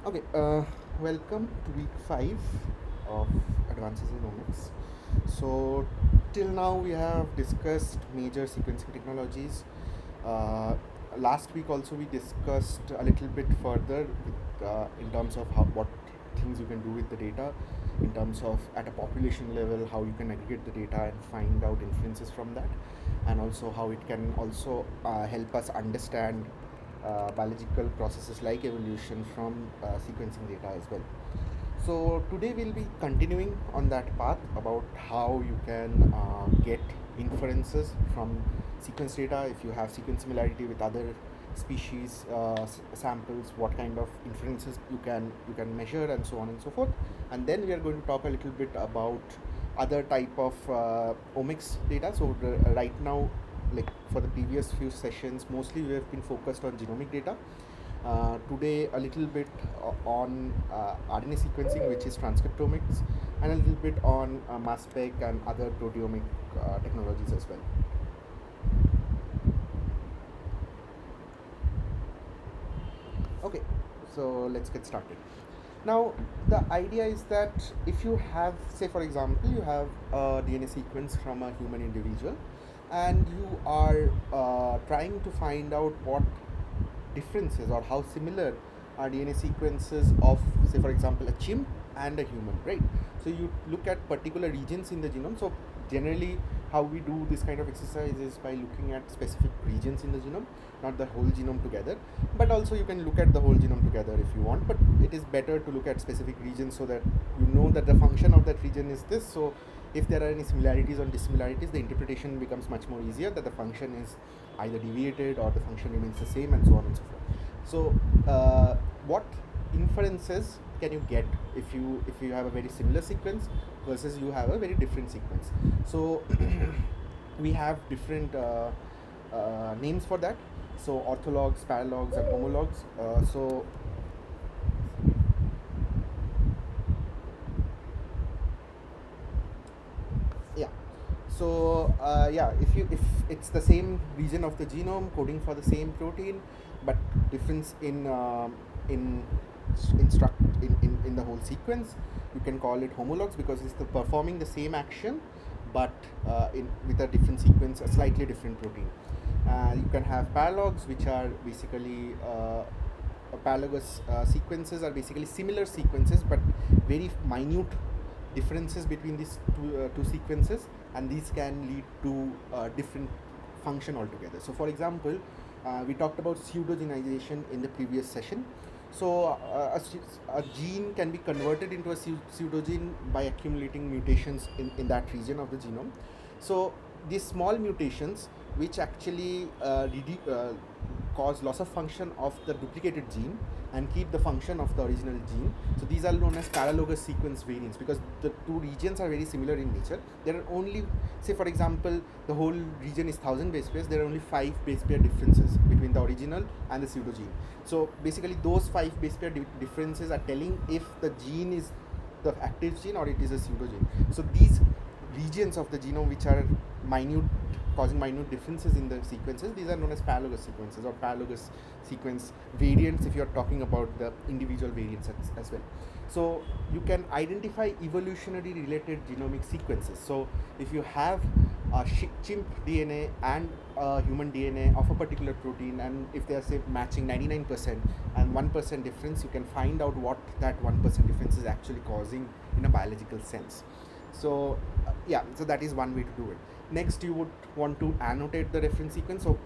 Okay, welcome to week 5 of Advances in Omics. So, till now we have discussed major sequencing technologies. Uh, Last week also we discussed a little bit further in terms of what things you can do with the data, in terms of at a population level, how you can aggregate the data and find out inferences from that, and also how it can also help us understand biological processes like evolution from sequencing data as well. So today we'll be continuing on that path about how you can get inferences from sequence data. If you have sequence similarity with other species samples, what kind of inferences you can measure, and so on and so forth. And then we are going to talk a little bit about other type of omics data. So right now, like for the previous few sessions, mostly we have been focused on genomic data. Today a little bit on RNA sequencing, which is transcriptomics, and a little bit on mass spec and other proteomic technologies as well. Okay, so let's get started. Now, the idea is that if you have, say, for example, you have a DNA sequence from a human individual, and you are trying to find out what differences or how similar are DNA sequences of, say, for example, a chimp and a human, right? So you look at particular regions in the genome. So generally, how we do this kind of exercise is by looking at specific regions in the genome, not the whole genome together. But also you can look at the whole genome together if you want. But it is better to look at specific regions so that you know that the function of that region is this. So if there are any similarities or dissimilarities, the interpretation becomes much more easier, that the function is either deviated or the function remains the same, and so on and so forth. So what inferences can you get if you have a very similar sequence versus you have a very different sequence? So we have different names for that. So orthologs, paralogs, and homologs. So yeah, so yeah, if it's the same region of the genome coding for the same protein, but difference in in the whole sequence, you can call it homologs, because it's performing the same action, but in with a different sequence, a slightly different protein. You can have paralogs, which are basically paralogous sequences are basically similar sequences, but very minute differences between these two sequences, and these can lead to different function altogether. So for example, we talked about pseudogenization in the previous session. So a gene can be converted into a pseudogene by accumulating mutations in that region of the genome. So these small mutations, which actually cause loss of function of the duplicated gene and keep the function of the original gene. So these are known as paralogous sequence variants, because the two regions are very similar in nature. There are only, say for example, the whole region is 1000 base pairs. There are only 5 base pair differences between the original and the pseudogene. So basically those 5 base pair differences are telling if the gene is the active gene or it is a pseudogene. So these regions of the genome which are minute, causing minute differences in the sequences, these are known as paralogous sequences or paralogous sequence variants if you're talking about the individual variants as well. So you can identify evolutionary related genomic sequences. So if you have a chimp DNA and a human DNA of a particular protein, and if they are, say, matching 99% and 1% difference, you can find out what that 1% difference is actually causing in a biological sense. So yeah, so that is one way to do it. Next, you would want to annotate the reference sequence. So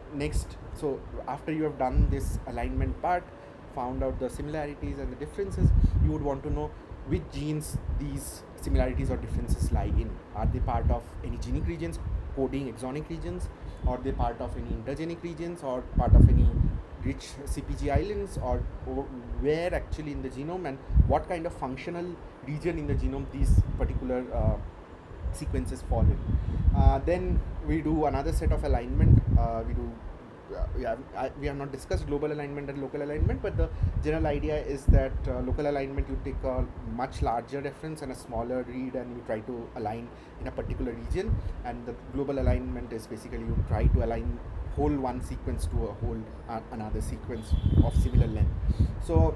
after you have done this alignment part, found out the similarities and the differences, you would want to know which genes these similarities or differences lie in. Are they part of any genic regions coding exonic regions, or they part of any intergenic regions, or part of any rich CPG islands, or where actually in the genome, and what kind of functional region in the genome these particular sequences fall in. Then we do another set of alignment. We have not discussed global alignment and local alignment, but the general idea is that local alignment, you take a much larger reference and a smaller read, and you try to align in a particular region. And the global alignment is basically you try to align whole one sequence to a whole another sequence of similar length. So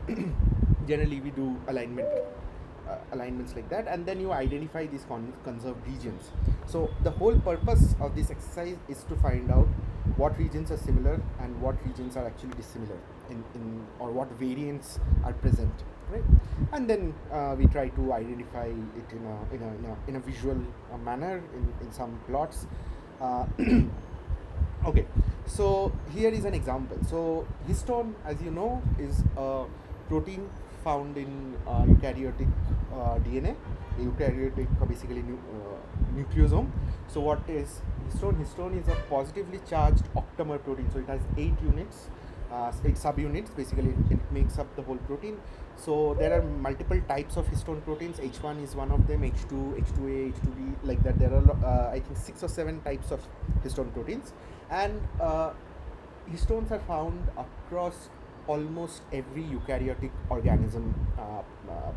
generally we do alignments like that, and then you identify these conserved regions. So the whole purpose of this exercise is to find out what regions are similar and what regions are actually dissimilar in or what variants are present, right? And then we try to identify it in a visual manner in some plots. Okay, so here is an example. So histone, as you know, is a protein found in eukaryotic DNA, eukaryotic basically nucleosome. So what is histone? Histone is a positively charged octamer protein. So it has 8 units, 8 subunits. Basically, it makes up the whole protein. So there are multiple types of histone proteins. H1 is one of them. H2, H2A, H2B, like that. There are I think 6 or 7 types of histone proteins, and histones are found across almost every eukaryotic organism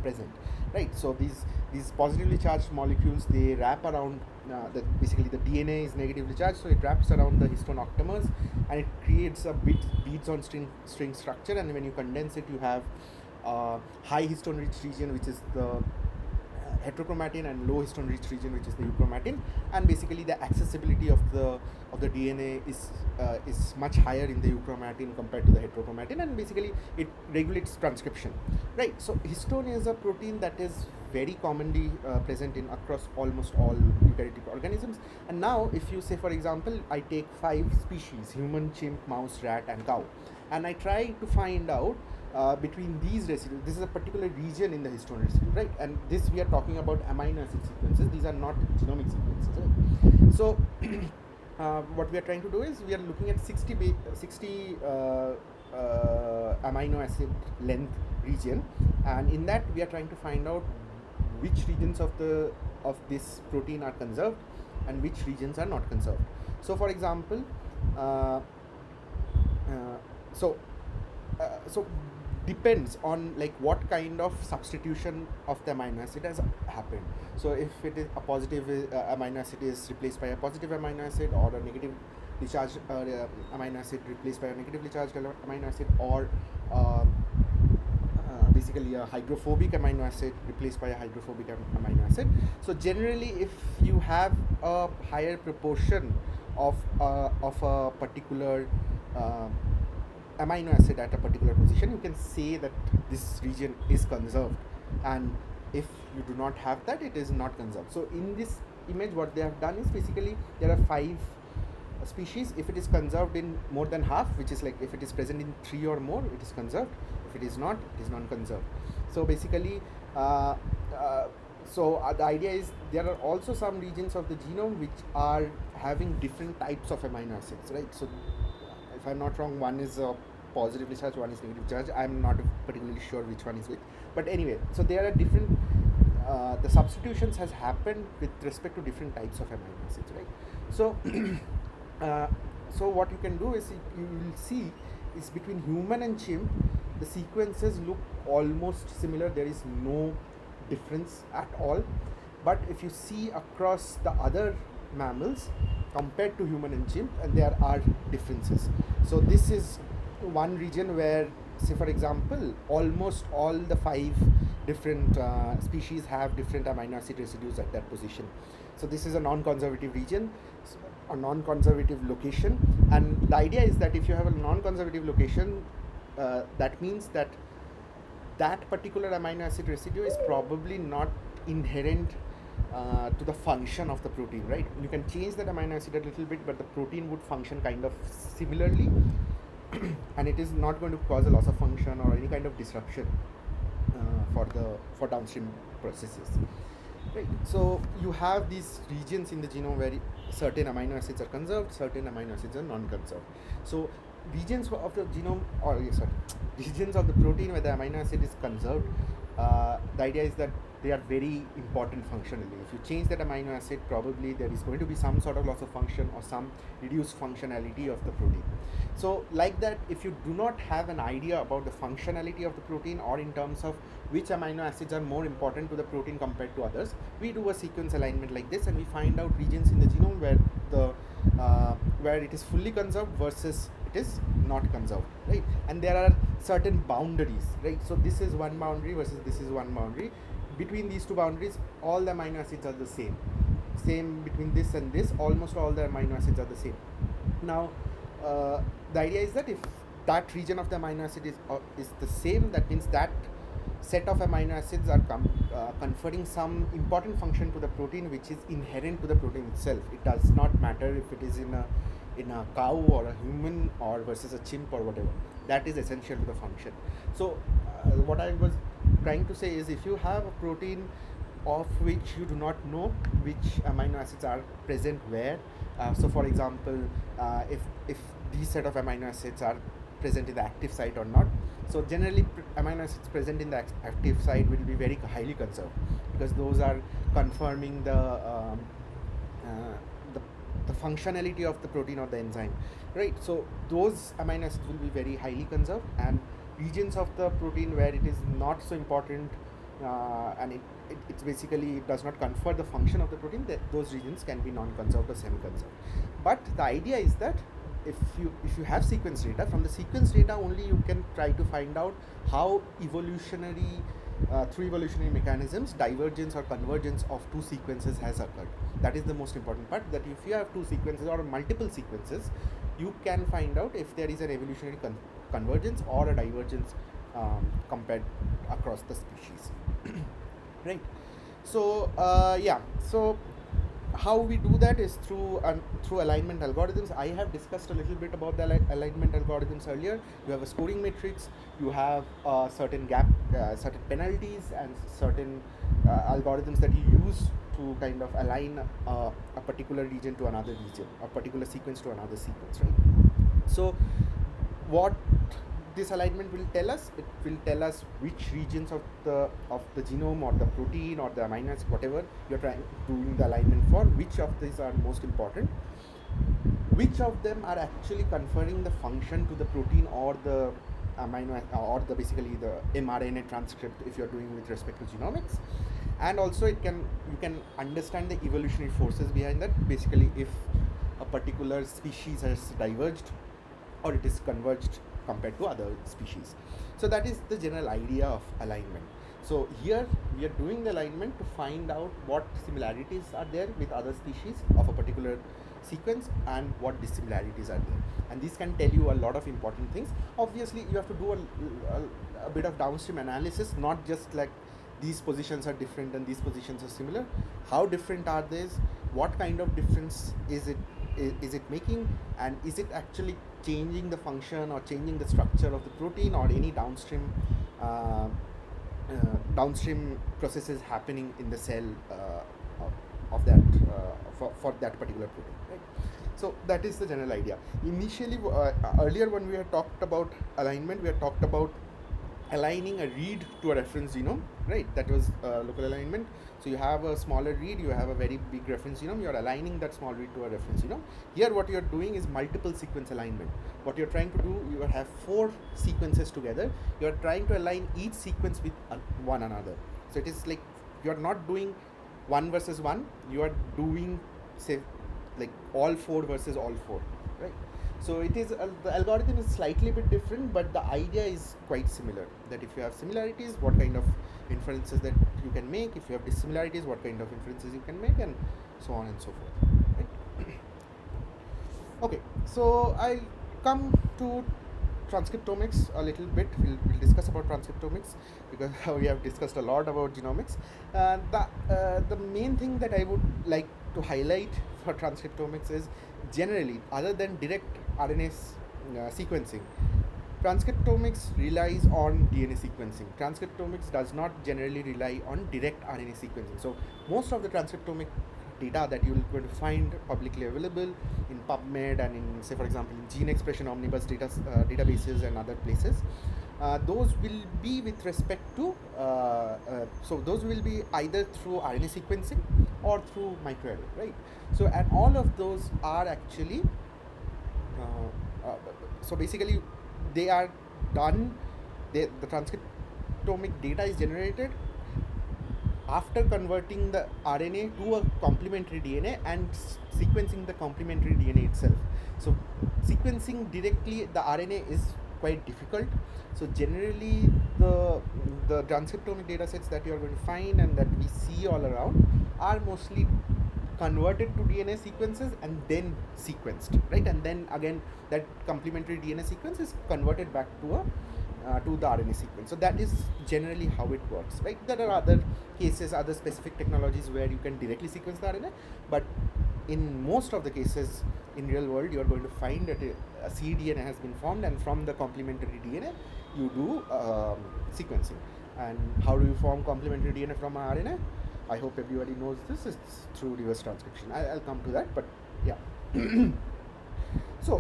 present, right? So these positively charged molecules, they wrap around basically the DNA is negatively charged, so it wraps around the histone octamers, and it creates a beads on string structure. And when you condense it, you have high histone rich region, which is the heterochromatin, and low histone rich region, which is the euchromatin. And basically the accessibility of the DNA is much higher in the euchromatin compared to the heterochromatin, and basically it regulates transcription, right? So histone is a protein that is very commonly present in across almost all eukaryotic organisms. And now if you say, for example, I take 5 species: human, chimp, mouse, rat, and cow, and I try to find out between these residues, this is a particular region in the histone residue, right? And this we are talking about amino acid sequences, these are not genomic sequences, right? So what we are trying to do is we are looking at 60 amino acid length region, and in that we are trying to find out which regions of this protein are conserved and which regions are not conserved. So for example, so depends on like what kind of substitution of the amino acid has happened. So if it is a positive amino acid is replaced by a positive amino acid, or a negatively charged amino acid replaced by a negatively charged amino acid, or basically a hydrophobic amino acid replaced by a hydrophobic amino acid. So generally, if you have a higher proportion of a particular amino acid at a particular position, you can say that this region is conserved, and if you do not have that, it is not conserved. So in this image, what they have done is basically there are 5 species. If it is conserved in more than half, which is like if it is present in 3 or more, it is conserved. If it is not, it is non-conserved. So basically the idea is there are also some regions of the genome which are having different types of amino acids, right? So if I'm not wrong, one is positively charged, one is negatively charged. I'm not particularly sure which one is which, but anyway, so there are different the substitutions has happened with respect to different types of amino acids, right? So so what you can do is you will see is between human and chimp, the sequences look almost similar. There is no difference at all. But if you see across the other mammals compared to human and chimp, and there are differences. So this is one region where, say for example, almost all the 5 different species have different amino acid residues at that position. So this is a non-conservative region, a non-conservative location, and the idea is that if you have a non-conservative location, that means that that particular amino acid residue is probably not inherent to the function of the protein, right? You can change that amino acid a little bit, but the protein would function kind of similarly and it is not going to cause a loss of function or any kind of disruption for downstream processes, right? So you have these regions in the genome where certain amino acids are conserved, certain amino acids are non-conserved. So regions of the genome, regions of the protein where the amino acid is conserved, the idea is that they are very important functionally. If you change that amino acid, probably there is going to be some sort of loss of function or some reduced functionality of the protein. So like that, if you do not have an idea about the functionality of the protein, or in terms of which amino acids are more important to the protein compared to others, we do a sequence alignment like this, and we find out regions in the genome where where it is fully conserved versus it is not conserved, right? And there are certain boundaries, right? So this is one boundary versus this is one boundary. Between these two boundaries, all the amino acids are the same between this and this, almost all the amino acids are the same. Now the idea is that if that region of the amino acid is the same, that means that set of amino acids are conferring some important function to the protein which is inherent to the protein itself. It does not matter if it is in a cow or a human or versus a chimp or whatever. That is essential to the function. So what I was trying to say is, if you have a protein of which you do not know which amino acids are present where, so for example, if these set of amino acids are present in the active site or not. So generally amino acids present in the active site will be very highly conserved, because those are confirming the functionality of the protein or the enzyme, right? So those amino acids will be very highly conserved, and regions of the protein where it is not so important, and it's basically, it does not confer the function of the protein, that those regions can be non-conserved or semi-conserved. But the idea is that if you have sequence data, from the sequence data only you can try to find out how through evolutionary mechanisms, divergence or convergence of two sequences has occurred. That is the most important part, that if you have two sequences or multiple sequences, you can find out if there is an evolutionary convergence or a divergence compared across the species. Right? So so how we do that is through alignment algorithms. I have discussed a little bit about the alignment algorithms earlier. You have a scoring matrix, you have certain certain penalties, and certain algorithms that you use to kind of align a particular region to another region, a particular sequence to another sequence, right? So what this alignment will tell us, it will tell us which regions of the genome or the protein or the amino acid, whatever you're doing the alignment for, which of these are most important, which of them are actually conferring the function to the protein or the amino or the basically the mRNA transcript if you're doing with respect to genomics. And also you can understand the evolutionary forces behind that, basically if a particular species has diverged or it is converged compared to other species. So that is the general idea of alignment. So here we are doing the alignment to find out what similarities are there with other species of a particular sequence and what dissimilarities are there, and these can tell you a lot of important things. Obviously you have to do a bit of downstream analysis, not just like these positions are different and these positions are similar. How different are these? What kind of difference is it making, and is it actually changing the function or changing the structure of the protein or any downstream processes happening in the cell of that for that particular protein, right? So that is the general idea. Initially, earlier when we had talked about alignment, we had talked about aligning a read to a reference genome, right? That was local alignment. So you have a smaller read, you have a very big reference genome, you're aligning that small read to a reference genome. Here what you're doing is multiple sequence alignment. What you're trying to do, you have 4 sequences together, you're trying to align each sequence with one another. So it is like you're not doing 1 versus 1, you are doing, say, like all 4 versus all 4, right? So it is the algorithm is slightly bit different, but the idea is quite similar, that if you have similarities, what kind of inferences that you can make, if you have dissimilarities, what kind of inferences you can make, and so on and so forth, right? Okay, so I come to transcriptomics a little bit. We'll discuss about transcriptomics because we have discussed a lot about genomics. The main thing that I would like to highlight for transcriptomics is, generally, other than direct RNA sequencing, transcriptomics relies on DNA sequencing. Transcriptomics does not generally rely on direct RNA sequencing. So most of the transcriptomic data that you will going to find publicly available in PubMed and in, say for example, in Gene Expression Omnibus databases and other places, those will be with respect to so those will be either through RNA sequencing or through microarray, right? So and all of those are actually so basically they are done, the transcriptomic data is generated after converting the RNA to a complementary DNA and sequencing the complementary DNA itself. So sequencing directly the RNA is quite difficult. So generally, the transcriptomic data sets that you are going to find and that we see all around are mostly converted to DNA sequences and then sequenced, right? And then again, that complementary DNA sequence is converted back to the RNA sequence. So that is generally how it works, right? There are other cases, other specific technologies where you can directly sequence the RNA, but in most of the cases in real world, you are going to find that a cDNA has been formed, and from the complementary DNA, you do sequencing. And how do you form complementary DNA from RNA? I hope everybody knows this. It's through reverse transcription. I'll come to that, but yeah. So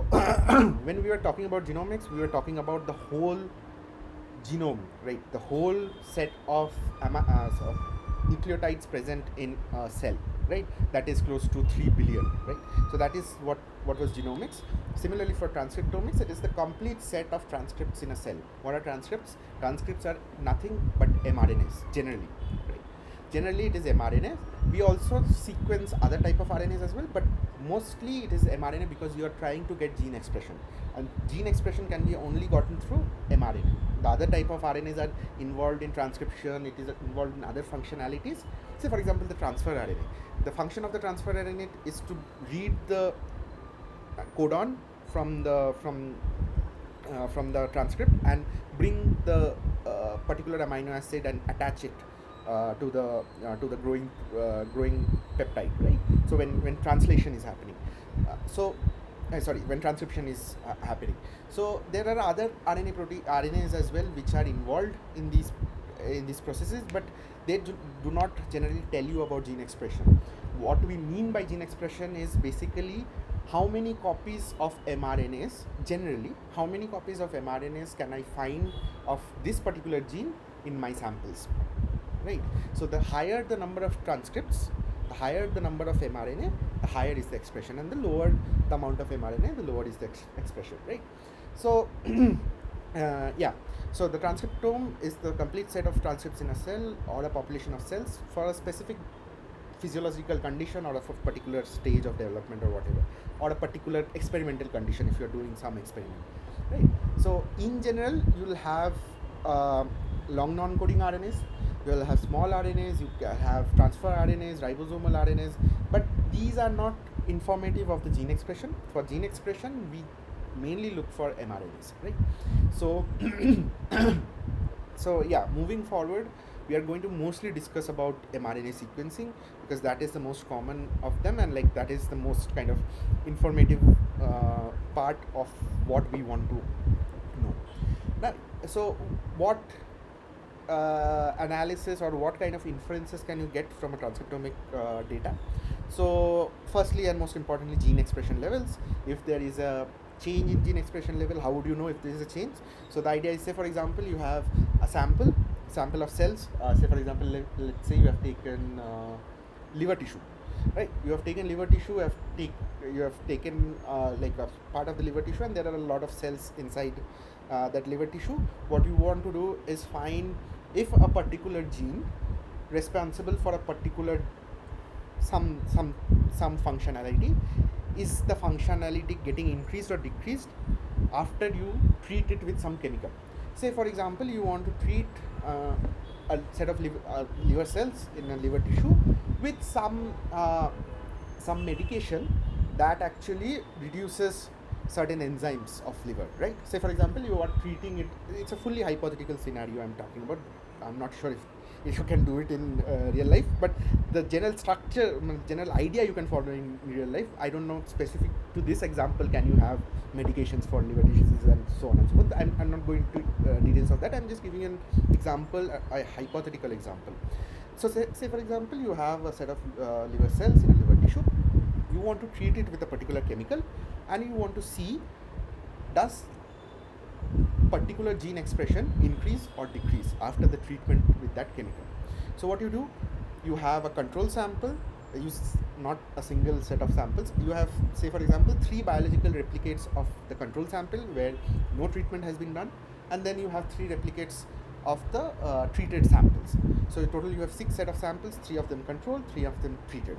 when we were talking about genomics, we were talking about the whole genome, right? The whole set of nucleotides present in a cell, right? That is close to 3 billion, right? So that is what was genomics. Similarly, for transcriptomics, it is the complete set of transcripts in a cell. What are transcripts? Transcripts are nothing but mRNAs, generally, right? Generally, it is mRNA. We also sequence other type of RNAs as well, but mostly it is mRNA because you are trying to get gene expression, and gene expression can be only gotten through mRNA. The other type of RNAs are involved in transcription. It is involved in other functionalities. Say, for example, the transfer RNA. The function of the transfer RNA is to read the codon from the transcript and bring the particular amino acid and attach it to the growing peptide, right? So when translation is happening, when transcription is happening. So there are other RNAs as well which are involved in these processes, but they do not generally tell you about gene expression. What we mean by gene expression is basically how many copies of mRNAs, generally, how many copies of mRNAs can I find of this particular gene in my samples, right? So the higher the number of transcripts, the higher the number of mRNA, the higher is the expression, and the lower the amount of mRNA, the lower is the expression, right? So so the transcriptome is the complete set of transcripts in a cell or a population of cells for a specific physiological condition or of a particular stage of development or whatever, or a particular experimental condition if you're doing some experiment, right? So in general, you will have long non-coding RNAs, you will have small RNAs, you have transfer RNAs, ribosomal RNAs, but these are not informative of the gene expression. For gene expression, we mainly look for mRNAs, right? So so yeah, moving forward, we are going to mostly discuss about mRNA sequencing because that is the most common of them, and like that is the most kind of informative part of what we want to know. Now, so what analysis or what kind of inferences can you get from a transcriptomic data? So firstly and most importantly, gene expression levels. If there is a change in gene expression level, how would you know if there is a change? So the idea is, say for example, you have a sample of cells. Say for example, let's say you have taken liver tissue, right? You have taken liver tissue, you have taken like a part of the liver tissue, and there are a lot of cells inside that liver tissue. What you want to do is find if a particular gene responsible for a particular some functionality, is the functionality getting increased or decreased after you treat it with some chemical. Say for example, you want to treat a set of liver cells in a liver tissue with some medication that actually reduces certain enzymes of liver, right? Say for example, you are treating it. It's a fully hypothetical scenario I'm talking about. I'm not sure if you can do it in real life, but the general structure, general idea you can follow in real life. I don't know specific to this example, can you have medications for liver diseases and so on and so forth. I'm not going to details of that. I'm just giving an example, a hypothetical example. So say for example, you have a set of liver cells in a liver tissue. You want to treat it with a particular chemical, and you want to see, does particular gene expression increase or decrease after the treatment with that chemical. So what you do, you have a control sample. Use not a single set of samples. You have, say for example, 3 biological replicates of the control sample where no treatment has been done, and then you have 3 replicates of the treated samples. So in total you have 6 set of samples, 3 of them controlled, 3 of them treated.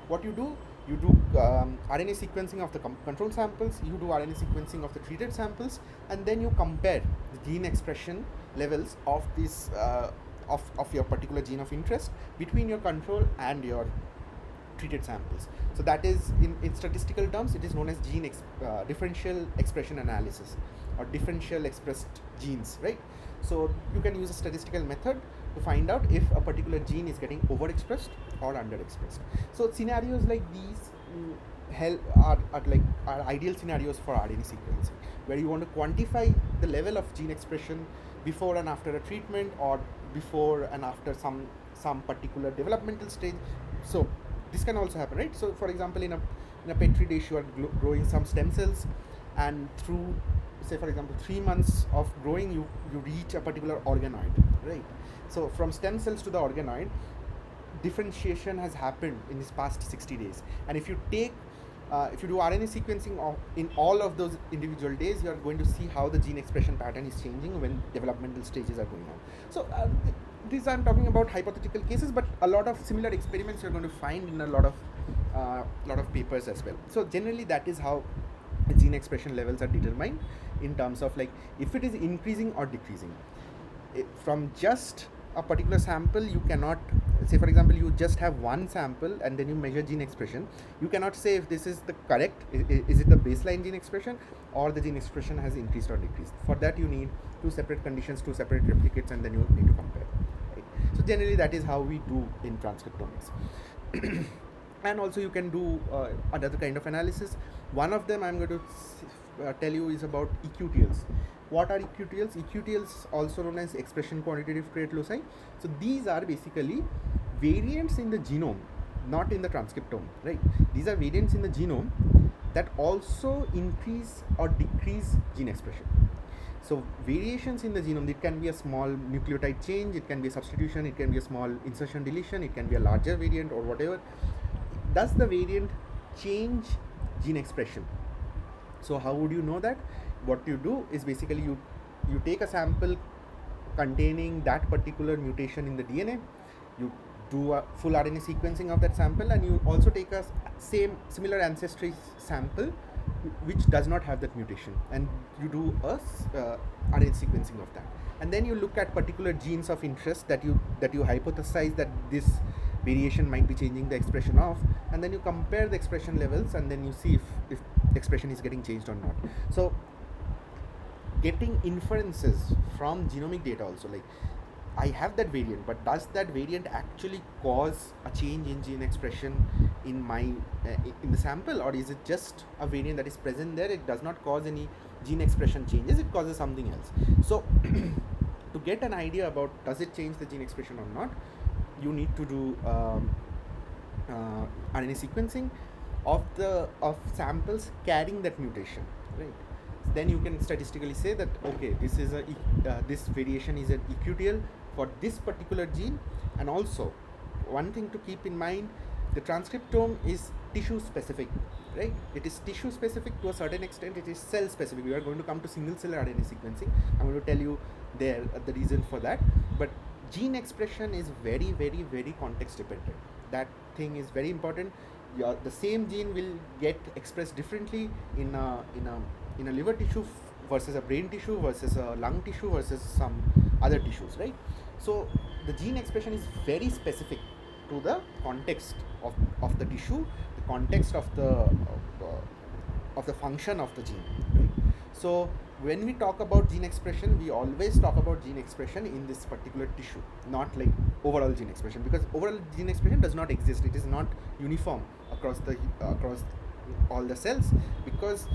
What you do, You do RNA sequencing of the control samples, you do RNA sequencing of the treated samples, and then you compare the gene expression levels of this of your particular gene of interest between your control and your treated samples. So that is, in statistical terms, it is known as differential expression analysis, or differential expressed genes, right? So you can use a statistical method to find out if a particular gene is getting overexpressed or underexpressed. So scenarios like these are ideal scenarios for RNA sequencing, where you want to quantify the level of gene expression before and after a treatment, or before and after some particular developmental stage. So this can also happen, right? So for example, in a petri dish, you are growing some stem cells, and through, say for example, 3 months of growing, you reach a particular organoid, right? So from stem cells to the organoid, differentiation has happened in this past 60 days. And if you take if you do RNA sequencing in all of those individual days, you are going to see how the gene expression pattern is changing when developmental stages are going on. So these I'm talking about hypothetical cases, but a lot of similar experiments you're going to find in a lot of papers as well. So generally, that is how the gene expression levels are determined, in terms of like if it is increasing or decreasing. From just a particular sample, you cannot say, for example, you just have one sample and then you measure gene expression, you cannot say if this is the correct, is it the baseline gene expression, or the gene expression has increased or decreased. For that, you need two separate conditions, two separate replicates, and then you need to compare, right? So generally, that is how we do in transcriptomics. And also you can do another kind of analysis. One of them I'm going to tell you is about EQTLs. What are EQTLs? EQTLs, also known as expression quantitative trait loci. So these are basically variants in the genome, not in the transcriptome, right? These are variants in the genome that also increase or decrease gene expression. So variations in the genome, it can be a small nucleotide change, it can be a substitution, it can be a small insertion deletion, it can be a larger variant or whatever. Does the variant change gene expression? So how would you know that? What you do is basically you take a sample containing that particular mutation in the DNA, you do a full RNA sequencing of that sample, and you also take a similar ancestry sample which does not have that mutation, and you do a RNA sequencing of that, and then you look at particular genes of interest that you hypothesize that this variation might be changing the expression of, and then you compare the expression levels, and then you see if expression is getting changed or not. So getting inferences from genomic data also, like I have that variant, but does that variant actually cause a change in gene expression in my in the sample, or is it just a variant that is present there, it does not cause any gene expression changes, it causes something else. So to get an idea about does it change the gene expression or not, you need to do RNA sequencing of samples carrying that mutation, right? Then you can statistically say that okay, this is this variation is an EQTL for this particular gene. And also, one thing to keep in mind, the transcriptome is tissue specific, right? It is tissue specific to a certain extent, it is cell specific. We are going to come to single cell RNA sequencing. I'm going to tell you there the reason for that. But gene expression is very, very, very context dependent. That thing is very important. The same gene will get expressed differently in a liver tissue versus a brain tissue versus a lung tissue versus some other tissues, right? So the gene expression is very specific to the context of the tissue, the context of the function of the gene, right? So when we talk about gene expression, we always talk about gene expression in this particular tissue, not like overall gene expression, because overall gene expression does not exist. It is not uniform across all the cells, because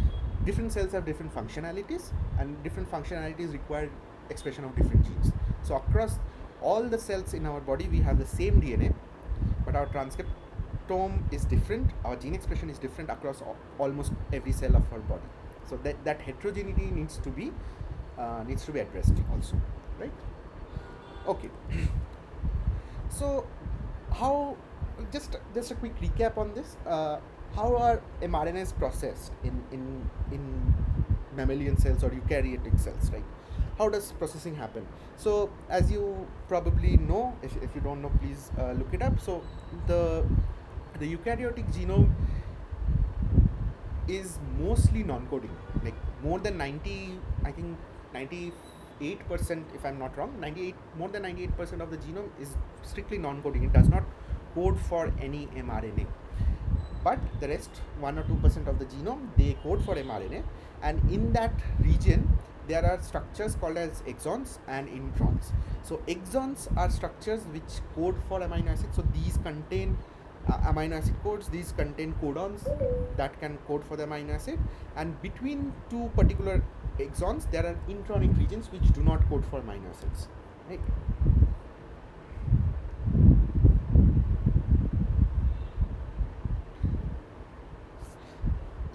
different cells have different functionalities, and different functionalities require expression of different genes. So across all the cells in our body, we have the same DNA, but our transcriptome is different, our gene expression is different across almost every cell of our body. So that heterogeneity needs to be addressed also, right? Okay. So how, just a quick recap on this, how are mRNAs processed in mammalian cells or eukaryotic cells, right? How does processing happen? So as you probably know, if you don't know, please look it up. So the eukaryotic genome is mostly non-coding. Like more than 90, I think 98%, if I'm not wrong, 98 more than 98% of the genome is strictly non-coding. It does not code for any mRNA. But the rest 1 or 2% of the genome, they code for mRNA, and in that region there are structures called as exons and introns. So exons are structures which code for amino acids. So these contain amino acid codes, these contain codons that can code for the amino acid, and between two particular exons there are intronic regions which do not code for amino acids, right?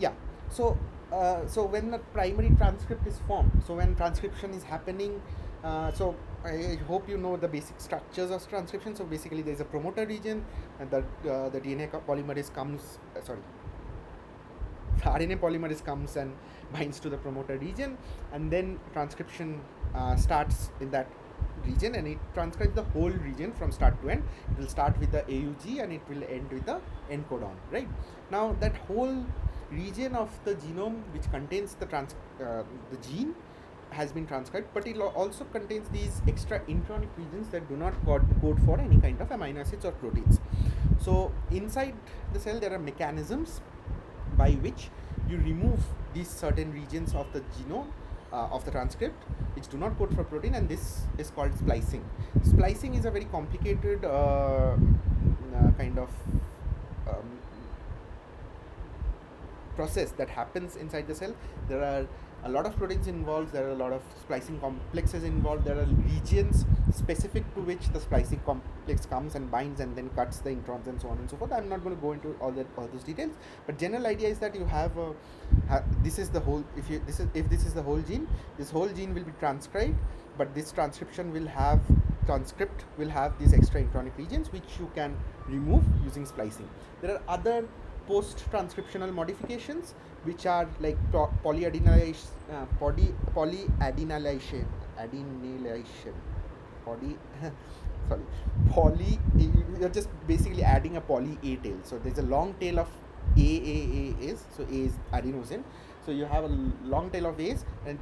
Yeah. So when the primary transcript is formed, so when transcription is happening, so I hope you know the basic structures of transcription. So basically there is a promoter region, and the DNA polymerase comes the RNA polymerase comes and binds to the promoter region, and then transcription starts in that region, and it transcribes the whole region from start to end. It will start with the AUG and it will end with the end codon, right? Now that whole region of the genome which contains the gene has been transcribed, but it also contains these extra intronic regions that do not code for any kind of amino acids or proteins. So inside the cell there are mechanisms by which you remove these certain regions of the genome of the transcript which do not code for protein, and this is called splicing. Splicing is a very complicated kind of process that happens inside the cell. There are a lot of proteins involved, there are a lot of splicing complexes involved, there are regions specific to which the splicing complex comes and binds and then cuts the introns and so on and so forth. I'm not going to go into all those details, but general idea is that you have this is the whole, if this is the whole gene, this whole gene will be transcribed, but this transcript will have these extra intronic regions which you can remove using splicing. There are other post-transcriptional modifications which are like polyadenylation, you're just basically adding a poly A tail. So there's a long tail of AAAs, so A is adenosine, so you have a long tail of A's, and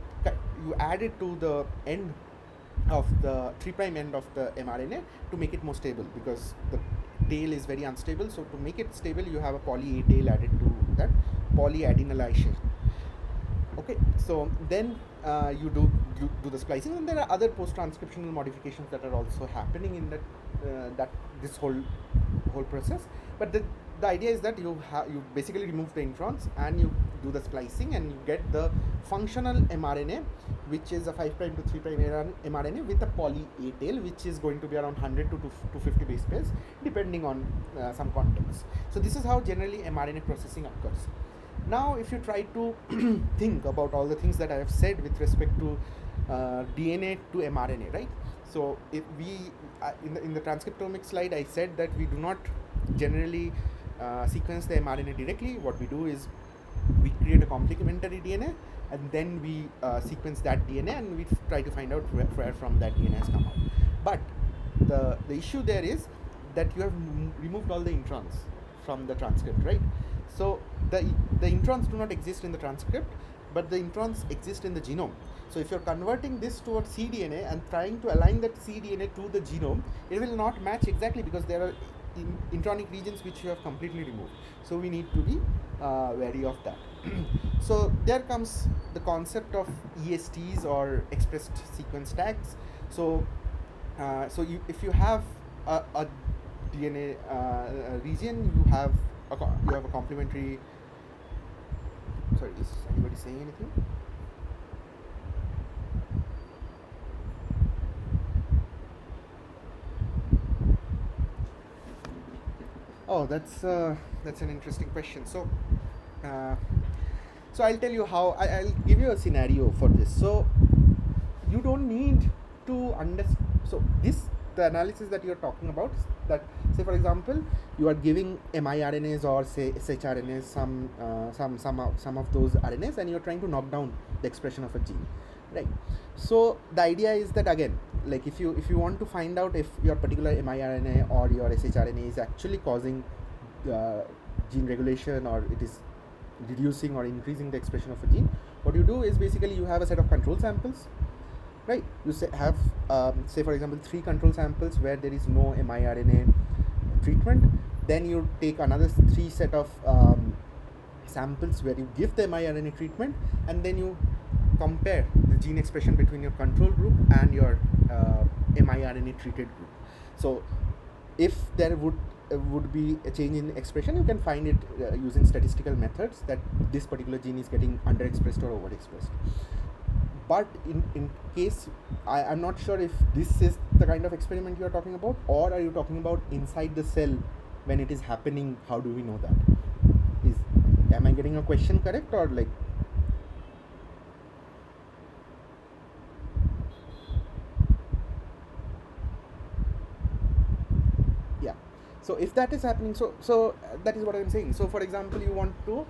you add it to the end of the 3' end of the mRNA to make it more stable, because the tail is very unstable. So to make it stable, you have a poly A tail added to that, polyadenylation. Okay, so then you do the splicing, and there are other post-transcriptional modifications that are also happening in that this whole process. But the idea is that you basically remove the introns and you do the splicing, and you get the functional mRNA, which is a 5' to 3' mRNA with a poly A tail, which is going to be around 100 to 250 base pairs depending on some context. So this is how generally mRNA processing occurs. Now if you try to think about all the things that I have said with respect to DNA to mRNA, right? So if we in the transcriptomics slide, I said that we do not generally sequence the mRNA directly. What we do is we create a complementary DNA, and then we sequence that DNA, and we try to find out where from that DNA has come out. But the issue there is that you have removed all the introns from the transcript, right? So the introns do not exist in the transcript, but the introns exist in the genome. So if you're converting this towards cDNA and trying to align that cDNA to the genome, it will not match exactly, because there are intronic regions which you have completely removed. So we need to be wary of that. So there comes the concept of ESTs, or expressed sequence tags. So if you have a DNA region, you have a complementary. Sorry, is anybody saying anything? Oh, that's an interesting question. So I'll tell you how. I'll give you a scenario for this. So you don't need to understand. So the analysis that you're talking about, that say for example you are giving miRNAs or say shRNAs, some of those RNAs, and you're trying to knock down the expression of a gene, right? So the idea is that, again, like if you want to find out if your particular miRNA or your shRNA is actually causing gene regulation, or it is reducing or increasing the expression of a gene, what you do is basically you have a set of control samples, right? You have, say for example, 3 control samples where there is no miRNA treatment. Then you take another 3 set of samples where you give the miRNA treatment, and then you compare the gene expression between your control group and your miRNA treated group. So if there would be a change in expression, you can find it using statistical methods that this particular gene is getting underexpressed or overexpressed. But in case, I'm not sure if this is the kind of experiment you are talking about, or are you talking about inside the cell when it is happening? How do we know that? Am I getting your question correct, or like? Yeah. So if that is happening, so that is what I'm saying. So for example, you want to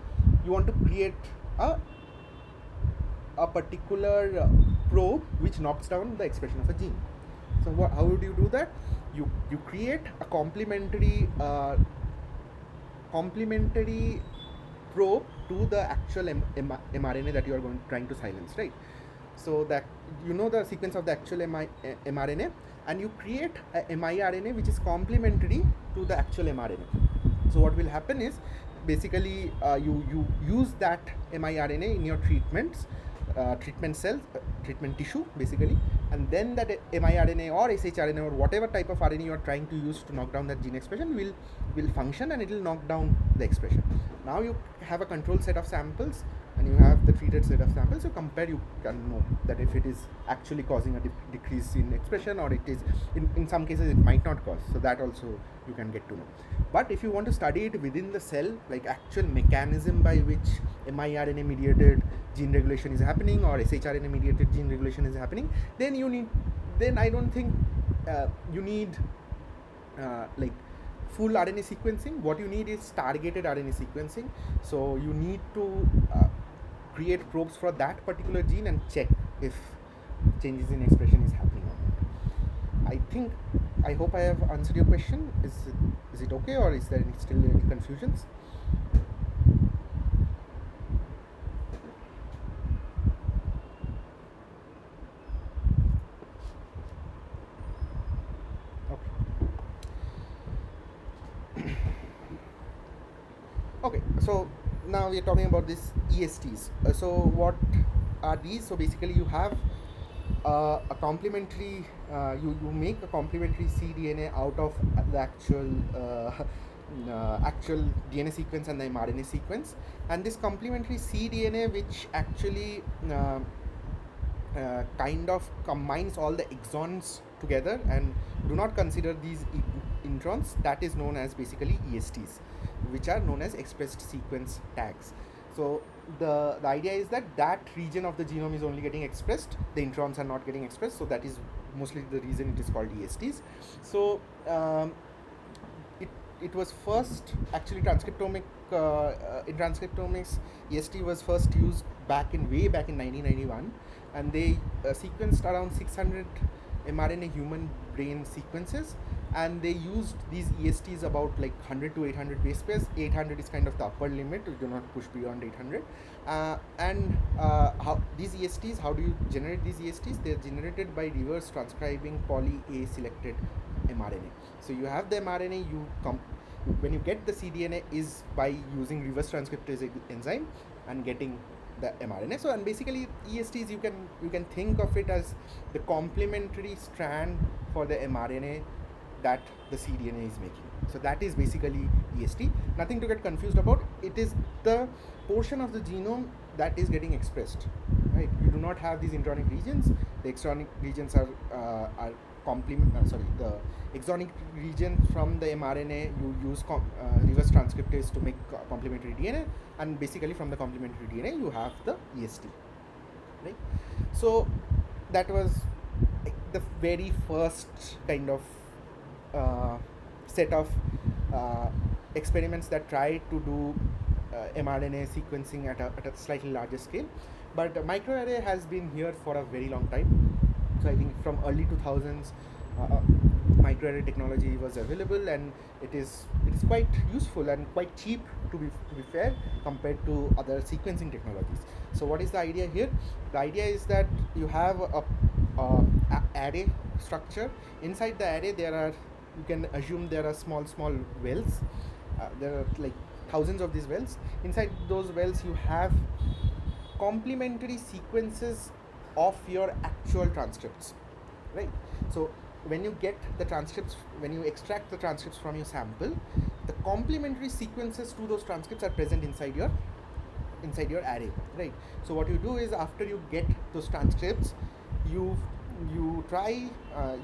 create a particular probe which knocks down the expression of a gene. So how would you do that? You create a complementary probe to the actual mRNA that you are trying to silence, right? So that you know the sequence of the actual mRNA, and you create a miRNA which is complementary to the actual mRNA. So what will happen is basically you use that miRNA in your treatments, treatment cells, treatment tissue basically, and then that miRNA or shRNA or whatever type of RNA you are trying to use to knock down that gene expression will function, and it will knock down the expression. Now you have a control set of samples and you have the treated set of samples. So compare, you can know that if it is actually causing a decrease in expression, or it is in some cases it might not cause. So that also you can get to know. But if you want to study it within the cell, like actual mechanism by which miRNA mediated gene regulation is happening or shRNA mediated gene regulation is happening, then I don't think you need like full RNA sequencing. What you need is targeted RNA sequencing. So you need to create probes for that particular gene and check if changes in expression is happening or not. I hope I have answered your question. Is it okay, or is there still any confusions? Okay, so now we are talking about these ESTs. So what are these? So basically you have a complementary, you make a complementary cDNA out of the actual DNA sequence and the mRNA sequence, and this complementary cDNA which actually kind of combines all the exons together and do not consider these introns, that is known as basically ESTs, which are known as expressed sequence tags. So the idea is that region of the genome is only getting expressed, the introns are not getting expressed, so that is mostly the reason it is called ESTs. So it was first actually transcriptomic in transcriptomics, EST was first used way back in 1991, and they sequenced around 600 mRNA human brain sequences, and they used these ESTs about like 100 to 800 base pairs. 800 is kind of the upper limit, you do not push beyond 800. How these ESTs, how do you generate these ESTs? They are generated by reverse transcribing poly A selected mRNA. So you have the mRNA, when you get the cDNA is by using reverse transcriptase enzyme and getting the mRNA. So and basically ESTs, you can think of it as the complementary strand for the mRNA that the cDNA is making. So that is basically EST. Nothing to get confused about. It is the portion of the genome that is getting expressed, right? You do not have these intronic regions. The exonic regions are the exonic region from the mRNA, you use reverse transcriptase to make complementary DNA, and basically from the complementary DNA you have the EST, right? So that was the very first kind of set of experiments that tried to do mRNA sequencing at a slightly larger scale. But microarray has been here for a very long time. So I think from early 2000s, microarray technology was available, and it is quite useful and quite cheap, to be fair, compared to other sequencing technologies. So what is the idea here? The idea is that you have a array structure. Inside the array you can assume there are small wells. There are like thousands of these wells. Inside those wells you have complementary sequences of your actual transcripts, right? So when you get the transcripts, when you extract the transcripts from your sample, the complementary sequences to those transcripts are present inside your array, right? So what you do is, after you get those transcripts, you try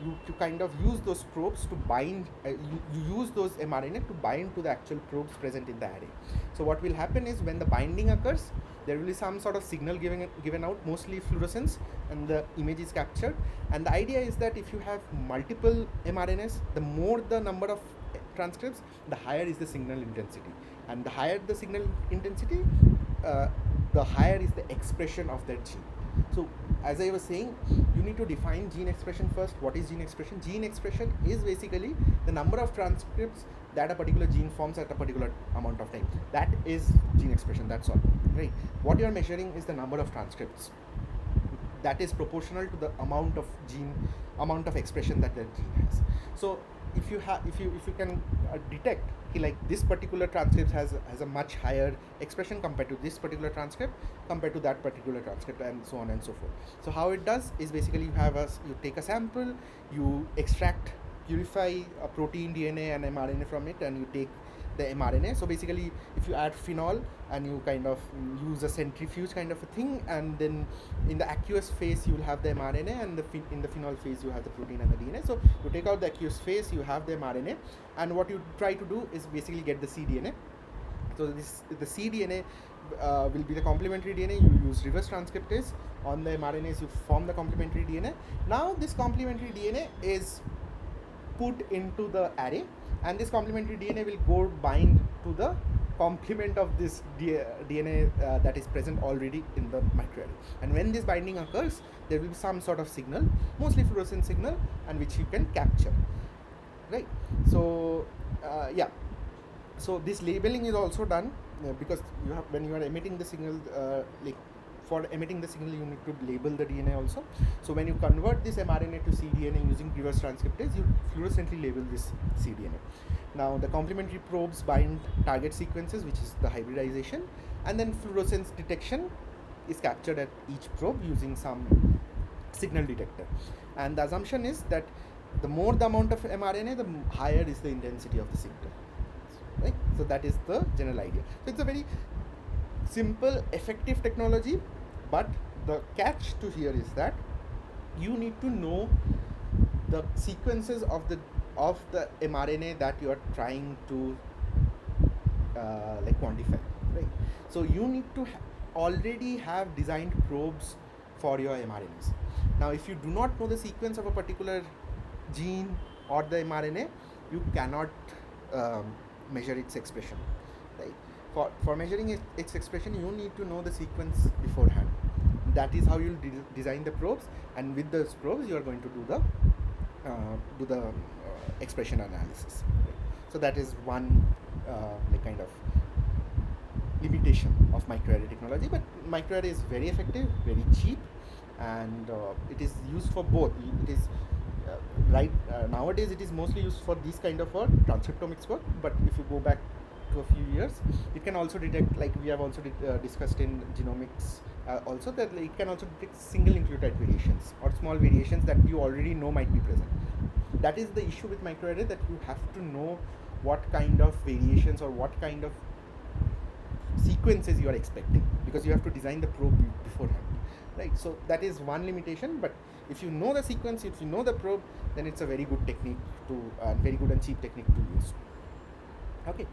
you kind of use those probes to bind, you use those mRNA to bind to the actual probes present in the array. So what will happen is, when the binding occurs, there will be some sort of signal given out, mostly fluorescence, and the image is captured. And the idea is that if you have multiple mRNAs, the more the number of transcripts, the higher is the signal intensity, and the higher the signal intensity, the higher is the expression of that gene. So as I was saying, you need to define gene expression first. What is gene expression? Gene expression is basically the number of transcripts that a particular gene forms at a particular amount of time. That is gene expression, that's all, right? What you are measuring is the number of transcripts that is proportional to the amount of expression that gene has. So if you can detect like this particular transcript has a much higher expression compared to this particular transcript, compared to that particular transcript, and so on and so forth. So how it does is, basically you take a sample, you purify a protein, DNA, and mRNA from it, and you take the mRNA. So basically, if you add phenol and you kind of use a centrifuge kind of a thing, and then in the aqueous phase you will have the mRNA, and in the phenol phase you have the protein and the DNA. So you take out the aqueous phase, you have the mRNA, and what you try to do is basically get the cDNA. So the cDNA will be the complementary DNA. You use reverse transcriptase on the mRNAs, you form the complementary DNA. Now this complementary DNA is put into the array, and this complementary DNA will go bind to the complement of this DNA that is present already in the microarray. And when this binding occurs, there will be some sort of signal, mostly fluorescent signal, and which you can capture, right? So yeah, so this labeling is also done because when you are emitting the signal, for emitting the signal, you need to label the DNA also. So when you convert this mRNA to cDNA using reverse transcriptase, you fluorescently label this cDNA. Now the complementary probes bind target sequences, which is the hybridization, and then fluorescence detection is captured at each probe using some signal detector. And the assumption is that the more the amount of mRNA, the higher is the intensity of the signal, right? So that is the general idea. So it's a very simple, effective technology, but the catch to here is that you need to know the sequences of the mRNA that you are trying to quantify, right? So you need to already have designed probes for your mRNAs. Now if you do not know the sequence of a particular gene or the mRNA, you cannot measure its expression, right? For measuring its expression, you need to know the sequence beforehand. That is how you'll design the probes, and with those probes you are going to do the expression analysis, right? So that is one kind of limitation of microarray technology. But microarray is very effective, very cheap, and it is used for both. It is nowadays it is mostly used for this kind of work, transcriptomics work, but if you go back to a few years, it can also detect, like we have also discussed in genomics also, that it can also detect single nucleotide variations or small variations that you already know might be present. That is the issue with microarray, that you have to know what kind of variations or what kind of sequences you are expecting, because you have to design the probe beforehand, right? So that is one limitation. But if you know the sequence, if you know the probe, then it's a very good technique very good and cheap technique to use. Okay.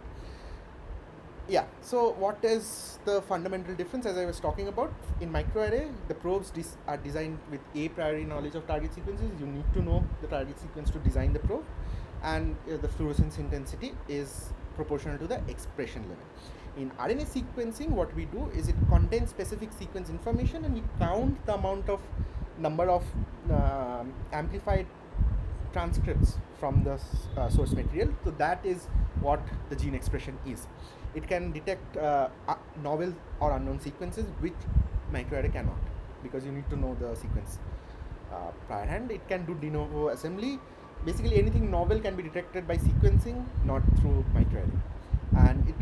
Yeah, so what is the fundamental difference? As I was talking about, in microarray, the probes are designed with a priori knowledge of target sequences. You need to know the target sequence to design the probe, and the fluorescence intensity is proportional to the expression level. In RNA sequencing, what we do is it contains specific sequence information, and we count the number of amplified transcripts from the source material. So that is what the gene expression is. It can detect novel or unknown sequences, which microarray cannot, because you need to know the sequence prior hand. It can do de novo assembly. Basically anything novel can be detected by sequencing, not through microarray. And it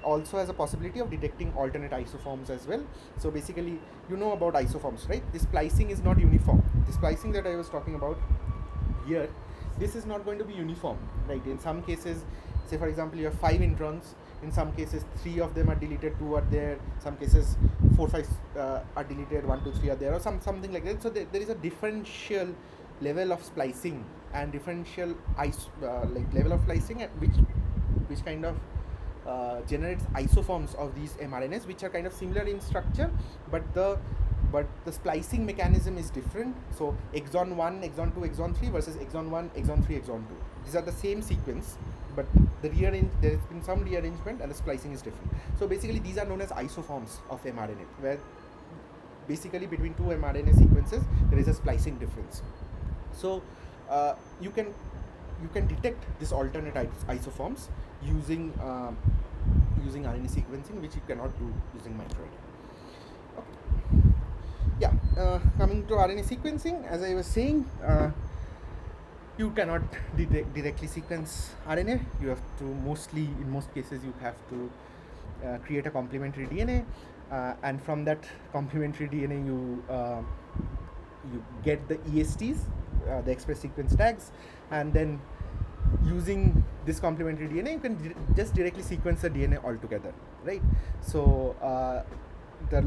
also has a possibility of detecting alternate isoforms as well. So basically, you know about isoforms, right? This splicing is not uniform. The splicing that I was talking about here, this is not going to be uniform, right? In some cases, say for example, you have 5 introns. In some cases, 3 of them are deleted, 2 are there. Some cases, 4, 5 are deleted, 1, 2, 3 are there, or something like that. So there is a differential level of splicing and differential level of splicing at which kind of generates isoforms of these mRNAs, which are kind of similar in structure, but the splicing mechanism is different. So exon 1, exon 2, exon 3 versus exon 1, exon 3, exon 2. These are the same sequence, but there has been some rearrangement and the splicing is different. So basically these are known as isoforms of mRNA, where basically between 2 mRNA sequences there is a splicing difference. So you can detect this alternate isoforms using RNA sequencing, which you cannot do using microarray. Okay. Yeah, coming to RNA sequencing, as I was saying, you cannot directly sequence RNA. You have to in most cases, you have to create a complementary DNA, and from that complementary DNA, you get the ESTs, the express sequence tags, and then using this complementary DNA, you can just directly sequence the DNA altogether, right? So the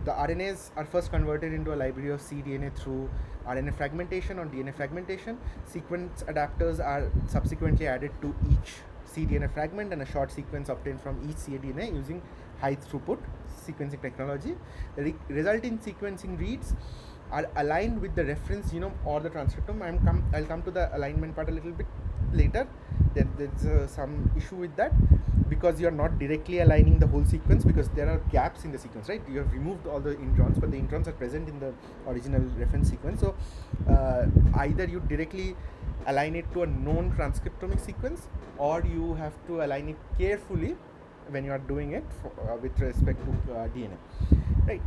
RNAs are first converted into a library of cDNA through RNA fragmentation or DNA fragmentation. Sequence adapters are subsequently added to each cDNA fragment, and a short sequence obtained from each cDNA using high throughput sequencing technology. The resulting sequencing reads are aligned with the reference genome or the transcriptome. I'll come to the alignment part a little bit later. There's some issue with that, because you are not directly aligning the whole sequence, because there are gaps in the sequence, right? You have removed all the introns, but the introns are present in the original reference sequence. So either you directly align it to a known transcriptomic sequence, or you have to align it carefully when you are doing it with respect to DNA, right?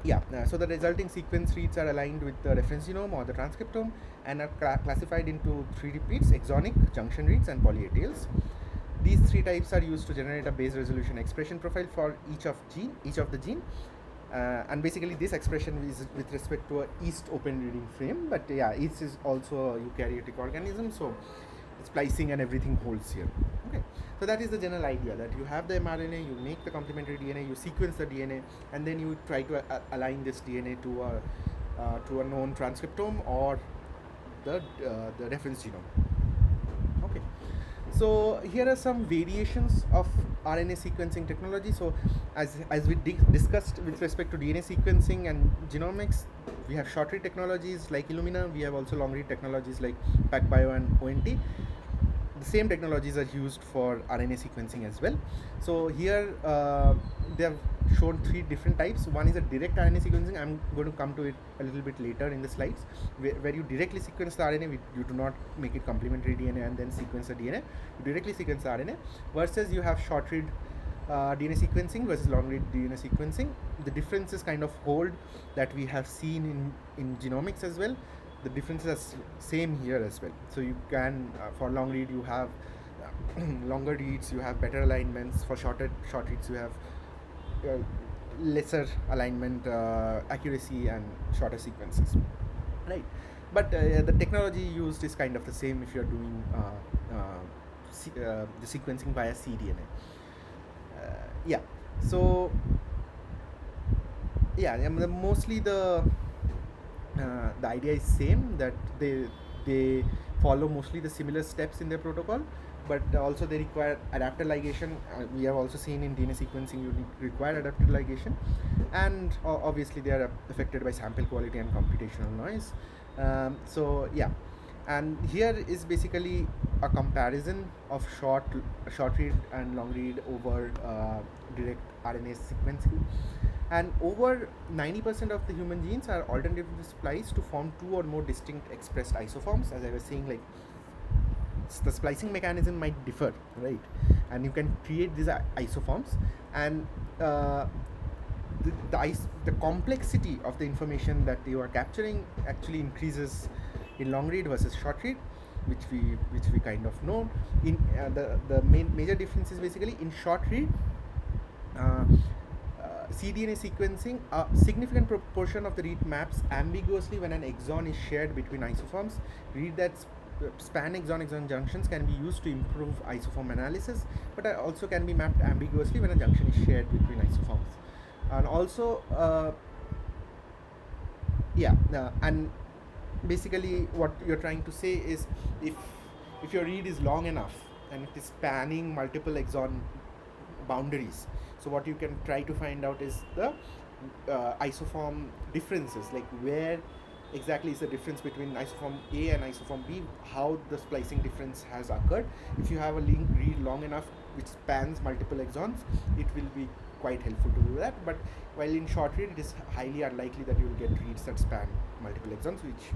Yeah, so the resulting sequence reads are aligned with the reference genome or the transcriptome, and are classified into 3 repeats: exonic, junction reads, and poly-A tails. These 3 types are used to generate a base resolution expression profile for each of the gene, and basically this expression is with respect to a yeast open reading frame. But yeah, yeast is also a eukaryotic organism, so splicing and everything holds here. Okay, so that is the general idea, that you have the mRNA, you make the complementary DNA, you sequence the DNA, and then you try to align this DNA to a known transcriptome or the reference genome. Okay, so here are some variations of RNA sequencing technology. So as we discussed with respect to DNA sequencing and genomics, we have short read technologies like Illumina. We have also long read technologies like PacBio and ONT. The same technologies are used for RNA sequencing as well. So here they have shown 3 different types. One is a direct RNA sequencing. I'm going to come to it a little bit later in the slides, where you directly sequence the RNA. You do not make it complementary DNA and then sequence the DNA. You directly sequence the RNA, versus you have short read DNA sequencing versus long read DNA sequencing. The differences kind of hold that we have seen in genomics as well. The differences are same here as well. So you can, for long read, you have longer reads, you have better alignments. For short reads, you have lesser alignment accuracy and shorter sequences, right? But the technology used is kind of the same if you're doing the sequencing via cDNA. Yeah, so yeah, mostly the idea is same, that they follow mostly the similar steps in their protocol, but also they require adapter ligation. We have also seen in DNA sequencing you require adapter ligation, and obviously they are affected by sample quality and computational noise. So yeah, and here is basically a comparison of short read and long read over direct RNA sequencing. And over 90% of the human genes are alternatively spliced to form two or more distinct expressed isoforms. As I was saying, like, the splicing mechanism might differ, right? And you can create these isoforms, and the complexity of the information that you are capturing actually increases in long read versus short read, which we kind of know. In the main major difference is basically in short read, uh, cDNA sequencing, a significant proportion of the read maps ambiguously when an exon is shared between isoforms. Read that span exon-exon junctions can be used to improve isoform analysis, but also can be mapped ambiguously when a junction is shared between isoforms. And also, and basically what you're trying to say is, if your read is long enough and it is spanning multiple exon boundaries, so what you can try to find out is the isoform differences, like where exactly is the difference between isoform A and isoform B, how the splicing difference has occurred. If you have a read long enough which spans multiple exons, it will be quite helpful to do that. But while in short read, it is highly unlikely that you will get reads that span multiple exons, which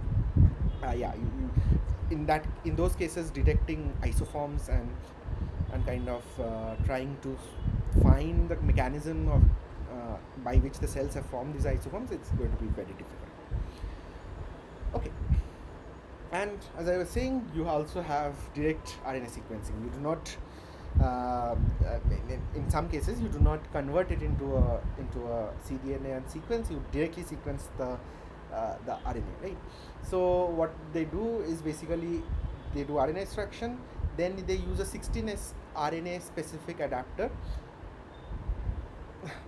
in those cases, detecting isoforms and kind of trying to find the mechanism of by which the cells have formed these isoforms, it's going to be very difficult. Okay. And as I was saying, you also have direct RNA sequencing. You do not, in some cases, you do not convert it into a cDNA and sequence. You directly sequence the RNA, right? So what they do is basically they do RNA extraction, then they use a 16S RNA specific adapter,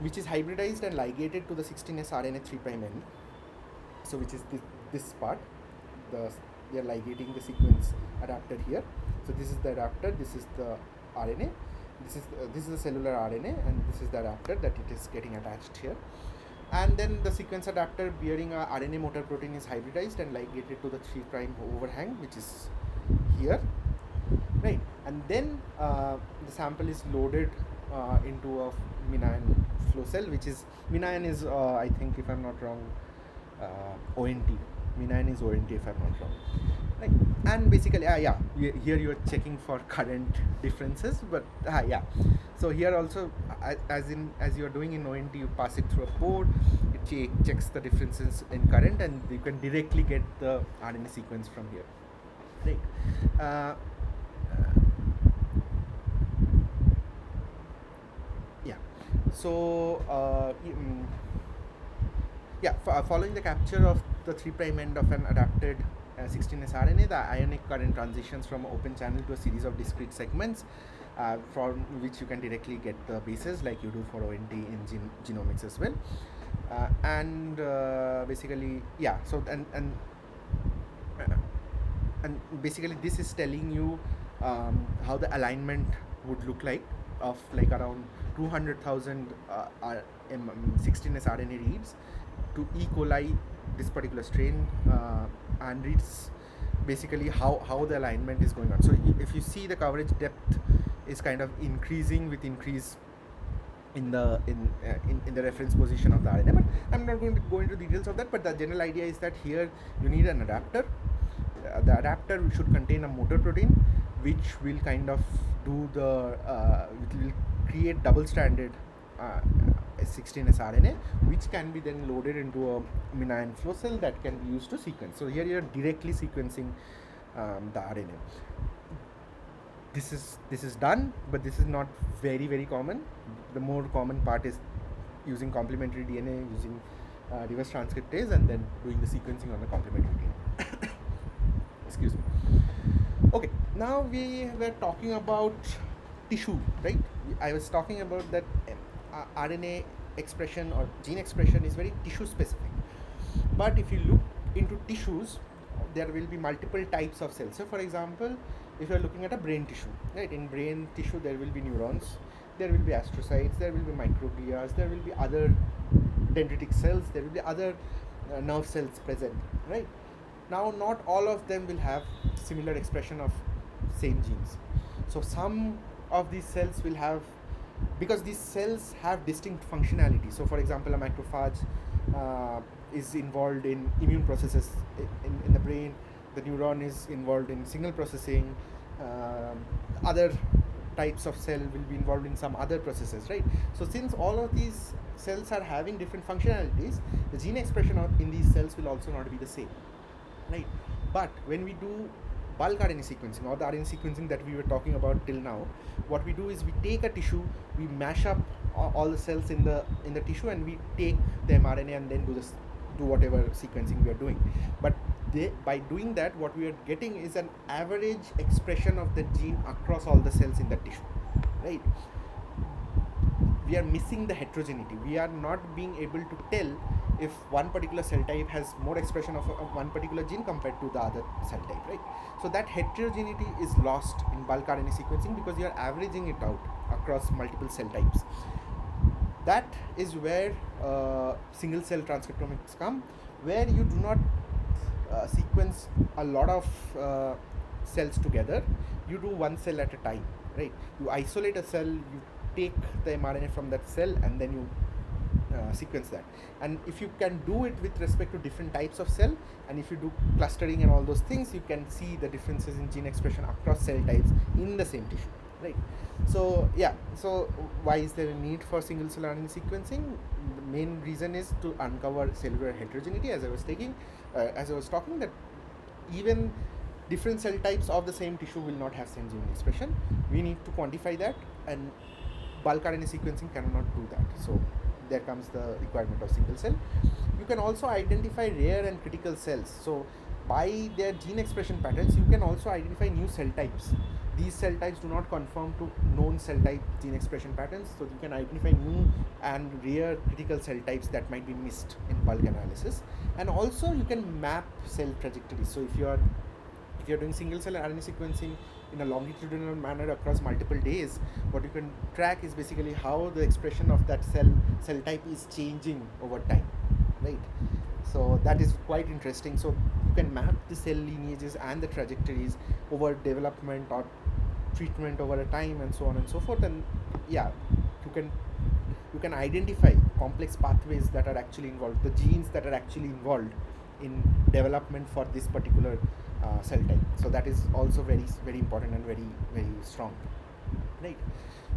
which is hybridized and ligated to the 16S RNA 3' end. So which is this part. We are ligating the sequence adapter here. So this is the adapter, this is the RNA, this is the cellular RNA, and this is the adapter that it is getting attached here. And then the sequence adapter bearing a RNA motor protein is hybridized and ligated to the 3' overhang, which is here, right? And then the sample is loaded into a MinION flow cell, which is MinION is I think, if I'm not wrong, ONT. MinION is ONT, if I'm not wrong, right? And basically, here you are checking for current differences, but so here also, as you are doing in ONT, you pass it through a port, it checks the differences in current, and you can directly get the RNA sequence from here, right? So following the capture of the 3' end of an adapted 16S RNA, the ionic current transitions from open channel to a series of discrete segments, from which you can directly get the bases, like you do for ONT in genomics as well. And basically, so and basically this is telling you how the alignment would look like of like around 200,000 16S RNA reads to E. coli, this particular strain, and reads basically how the alignment is going on. So if you see, the coverage depth is kind of increasing with increase in the reference position of the RNA, but I'm not going to go into details of that. But the general idea is that here you need an adapter. The adapter should contain a motor protein, which will kind of do which will create double-stranded 16S RNA, which can be then loaded into a MinION flow cell that can be used to sequence. So here you are directly sequencing the RNA. This is done, but this is not very, very common. The more common part is using complementary DNA, using reverse transcriptase, and then doing the sequencing on the complementary DNA. Excuse me. Okay, now we were talking about tissue, right? I was talking about that RNA expression or gene expression is very tissue specific. But if you look into tissues, there will be multiple types of cells. So for example, if you are looking at a brain tissue, right? In brain tissue, there will be neurons, there will be astrocytes, there will be microglia, there will be other dendritic cells, there will be other nerve cells present, right? Now, not all of them will have similar expression of same genes. So some of these cells will have because these cells have distinct functionality. So for example, a macrophage is involved in immune processes in the brain, the neuron is involved in signal processing, other types of cell will be involved in some other processes, right? So since all of these cells are having different functionalities, the gene expression in these cells will also not be the same, right? But when we do bulk RNA sequencing, or the RNA sequencing that we were talking about till now, what we do is we take a tissue, we mash up all the cells in the tissue, and we take the mRNA and then do whatever sequencing we are doing. But by doing that, what we are getting is an average expression of the gene across all the cells in the tissue, right? We are missing the heterogeneity. We are not being able to tell if one particular cell type has more expression of one particular gene compared to the other cell type, right? So that heterogeneity is lost in bulk RNA sequencing because you are averaging it out across multiple cell types. That is where single cell transcriptomics come, where you do not sequence a lot of cells together. You do one cell at a time, right? You isolate a cell, you take the mRNA from that cell, and then you sequence that. And if you can do it with respect to different types of cell, and if you do clustering and all those things, you can see the differences in gene expression across cell types in the same tissue, right? So yeah, so why is there a need for single cell RNA sequencing? The main reason is to uncover cellular heterogeneity, as I was talking, that even different cell types of the same tissue will not have same gene expression. We need to quantify that, and bulk RNA sequencing cannot do that. So there comes the requirement of single cell. You can also identify rare and critical cells. So by their gene expression patterns, you can also identify new cell types. These cell types do not conform to known cell type gene expression patterns, so you can identify new and rare critical cell types that might be missed in bulk analysis. And also you can map cell trajectories. So if you're doing single cell RNA sequencing in a longitudinal manner across multiple days, what you can track is basically how the expression of that cell type is changing over time, right? So that is quite interesting. So you can map the cell lineages and the trajectories over development or treatment over a time, and so on and so forth. And yeah, you can identify complex pathways that are actually involved, the genes that are actually involved in development for this particular cell type. So that is also very, very important and very, very strong, right?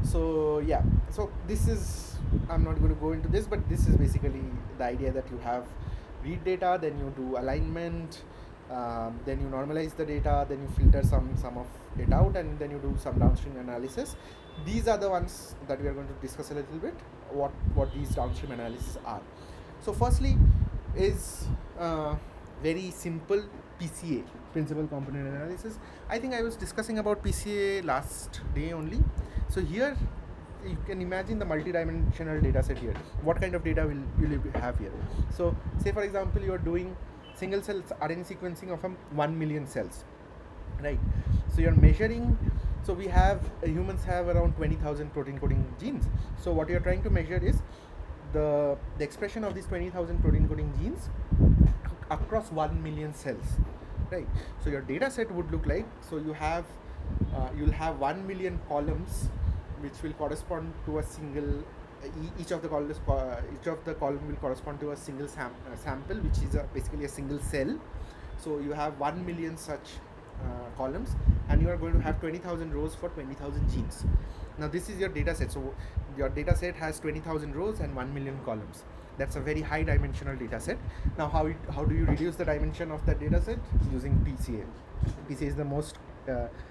So yeah, so this is, I'm not going to go into this, but this is basically the idea that you have read data, then you do alignment, then you normalize the data, then you filter some of it out, and then you do some downstream analysis. These are the ones that we are going to discuss a little bit, what these downstream analyses are. So firstly is very simple PCA, principal component analysis. I think I was discussing about PCA last day only. So here you can imagine the multi-dimensional data set here. What kind of data will you have here? So say for example you are doing single cell RNA sequencing of 1 million cells, right? So you are measuring, so we have humans have around 20,000 protein coding genes. So what you are trying to measure is the expression of these 20,000 protein coding genes across 1 million cells, right? So your data set would look like, so you have you'll have 1 million columns which will correspond to a single each of the column will correspond to a single sample, which is basically a single cell. So you have 1 million such columns, and you are going to have 20,000 rows for 20,000 genes. Now this is your data set. So your data set has 20,000 rows and 1 million columns. That's a very high dimensional data set. Now how do you reduce the dimension of that data set? Using PCA. PCA is the most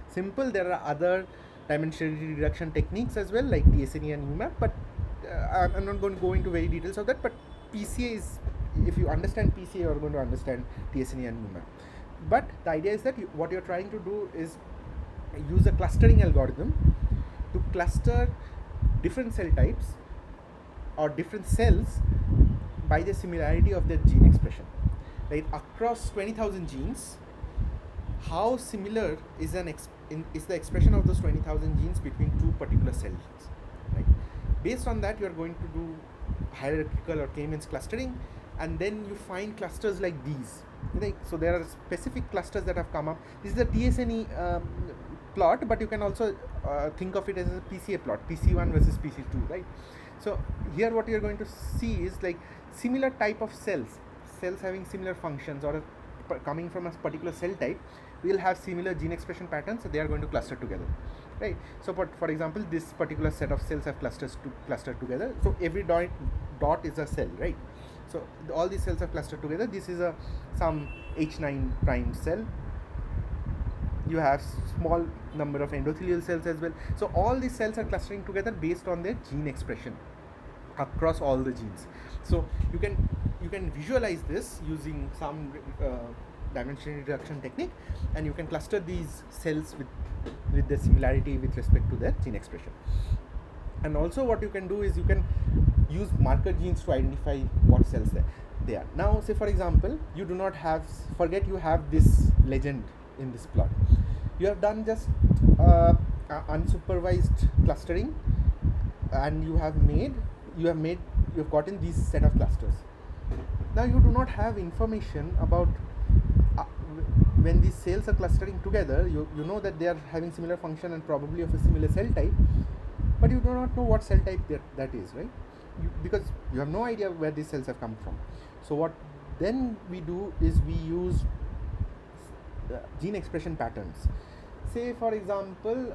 simple. There are other dimensionality reduction techniques as well, like TSNE and UMAP, but I'm not going to go into very details of that. But PCA is, if you understand PCA, you're going to understand TSNE and UMAP. But the idea is that what you're trying to do is use a clustering algorithm to cluster different cell types or different cells by the similarity of their gene expression, right? Across 20,000 genes, how similar is the expression of those 20,000 genes between two particular cells, right? Based on that, you are going to do hierarchical or K-means clustering, and then you find clusters like these, right? So there are specific clusters that have come up. This is a TSNE plot, but you can also think of it as a PCA plot, PC1 versus PC2, right? So here what you're going to see is like similar type of cells having similar functions, or coming from a particular cell type will have similar gene expression patterns, so they are going to cluster together, right? So for example, this particular set of cells have clustered together, so every dot is a cell, right? So all these cells are clustered together. This is some H9 prime cell. You have small number of endothelial cells as well. So all these cells are clustering together based on their gene expression across all the genes. So you can visualize this using some dimension reduction technique, and you can cluster these cells with the similarity with respect to their gene expression. And also what you can do is you can use marker genes to identify what cells they are. Now say for example, you do not have, forget you have this legend in this plot. You have done just unsupervised clustering, and you have gotten these set of clusters. Now you do not have information about when these cells are clustering together. You know that they are having similar function and probably of a similar cell type, but you do not know what cell type that is, right? Because you have no idea where these cells have come from. So what then we do is we use gene expression patterns. Say for example,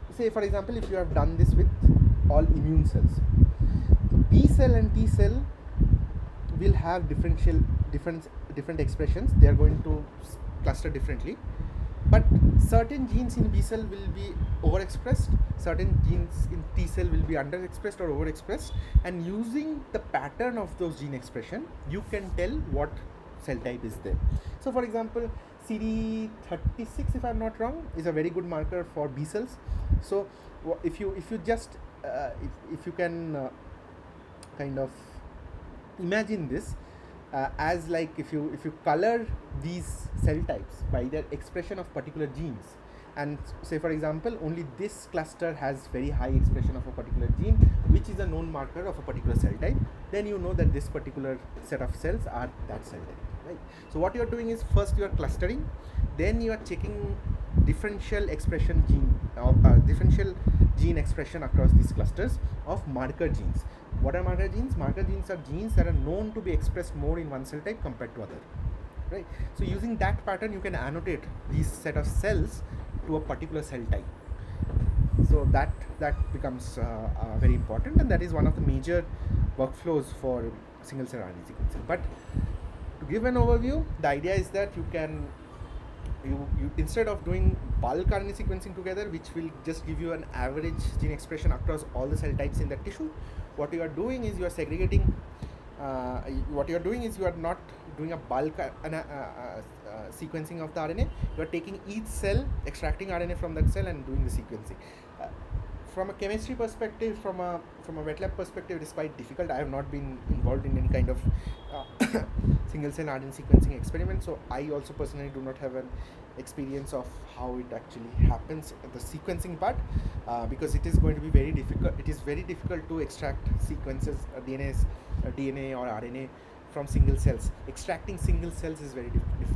if you have done this with all immune cells, so B cell and T cell will have different expressions. They are going to cluster differently, but certain genes in B cell will be overexpressed, certain genes in T cell will be underexpressed or overexpressed, and using the pattern of those gene expression, you can tell what cell type is there. So for example, CD36, if I'm not wrong, is a very good marker for B cells. So if you just if you can kind of imagine this as like if you color these cell types by their expression of particular genes, and say for example only this cluster has very high expression of a particular gene which is a known marker of a particular cell type, then you know that this particular set of cells are that cell type, right? So what you are doing is first you are clustering, then you are checking differential expression differential gene expression across these clusters of marker genes. What are marker genes? Marker genes are genes that are known to be expressed more in one cell type compared to other, right? So using that pattern you can annotate these set of cells to a particular cell type. So that becomes very important, and that is one of the major workflows for single cell RNA sequencing. But to give an overview, the idea is that you can you instead of doing bulk RNA sequencing together, which will just give you an average gene expression across all the cell types in that tissue, what you are doing is you are segregating. What you are doing is you are not doing a bulk sequencing of the RNA. You are taking each cell, extracting RNA from that cell, and doing the sequencing. From a chemistry perspective, from a wet lab perspective, it is quite difficult. I have not been involved in any kind of single cell RNA sequencing experiment, so I also personally do not have an experience of how it actually happens, the sequencing part, because it is going to be very difficult. It is very difficult to extract sequences, DNA or RNA from single cells. Extracting single cells is very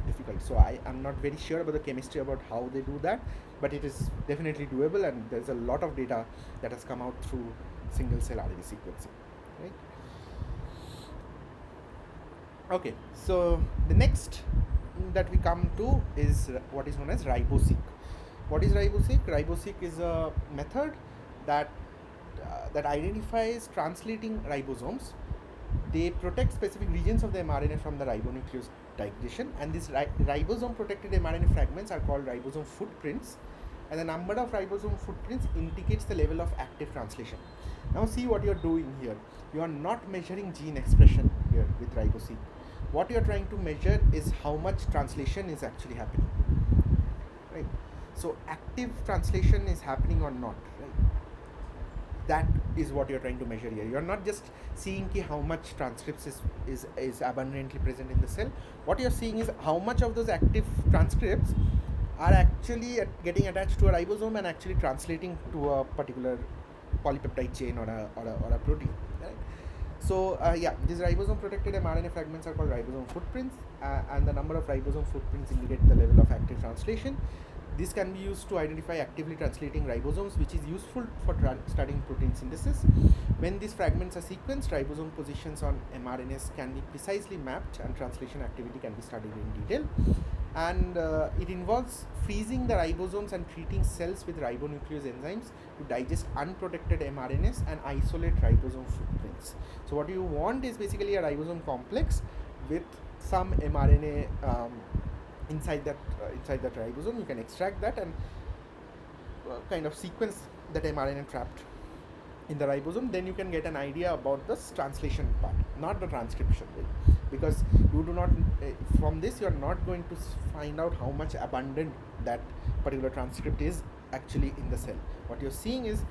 difficult. So I am not very sure about the chemistry about how they do that, but it is definitely doable, and there's a lot of data that has come out through single cell RNA sequencing, right? Okay, so the next that we come to is what is known as RiboSeq. What is RiboSeq? RiboSeq is a method that identifies translating ribosomes. They protect specific regions of the mRNA from the ribonuclease degradation, and these ribosome protected mRNA fragments are called ribosome footprints, and the number of ribosome footprints indicates the level of active translation. Now see what you are doing here. You are not measuring gene expression here with RiboSeq. What you are trying to measure is how much translation is actually happening, right? So active translation is happening or not, right? That is what you're trying to measure here. You're not just seeing how much transcripts is abundantly present in the cell. What you're seeing is how much of those active transcripts are actually getting attached to a ribosome and actually translating to a particular polypeptide chain or a protein, right? So these ribosome protected mRNA fragments are called ribosome footprints, and the number of ribosome footprints indicate the level of active translation. This can be used to identify actively translating ribosomes, which is useful for studying protein synthesis. When these fragments are sequenced, ribosome positions on mRNAs can be precisely mapped, and translation activity can be studied in detail. And it involves freezing the ribosomes and treating cells with ribonuclease enzymes to digest unprotected mRNAs and isolate ribosome footprints. So what you want is basically a ribosome complex with some mRNA inside that ribosome. You can extract that and kind of sequence that mRNA trapped in the ribosome. Then you can get an idea about this translation part, not the transcription, right? Because you do not from this you are not going to find out how much abundant that particular transcript is actually in the cell. What you're seeing is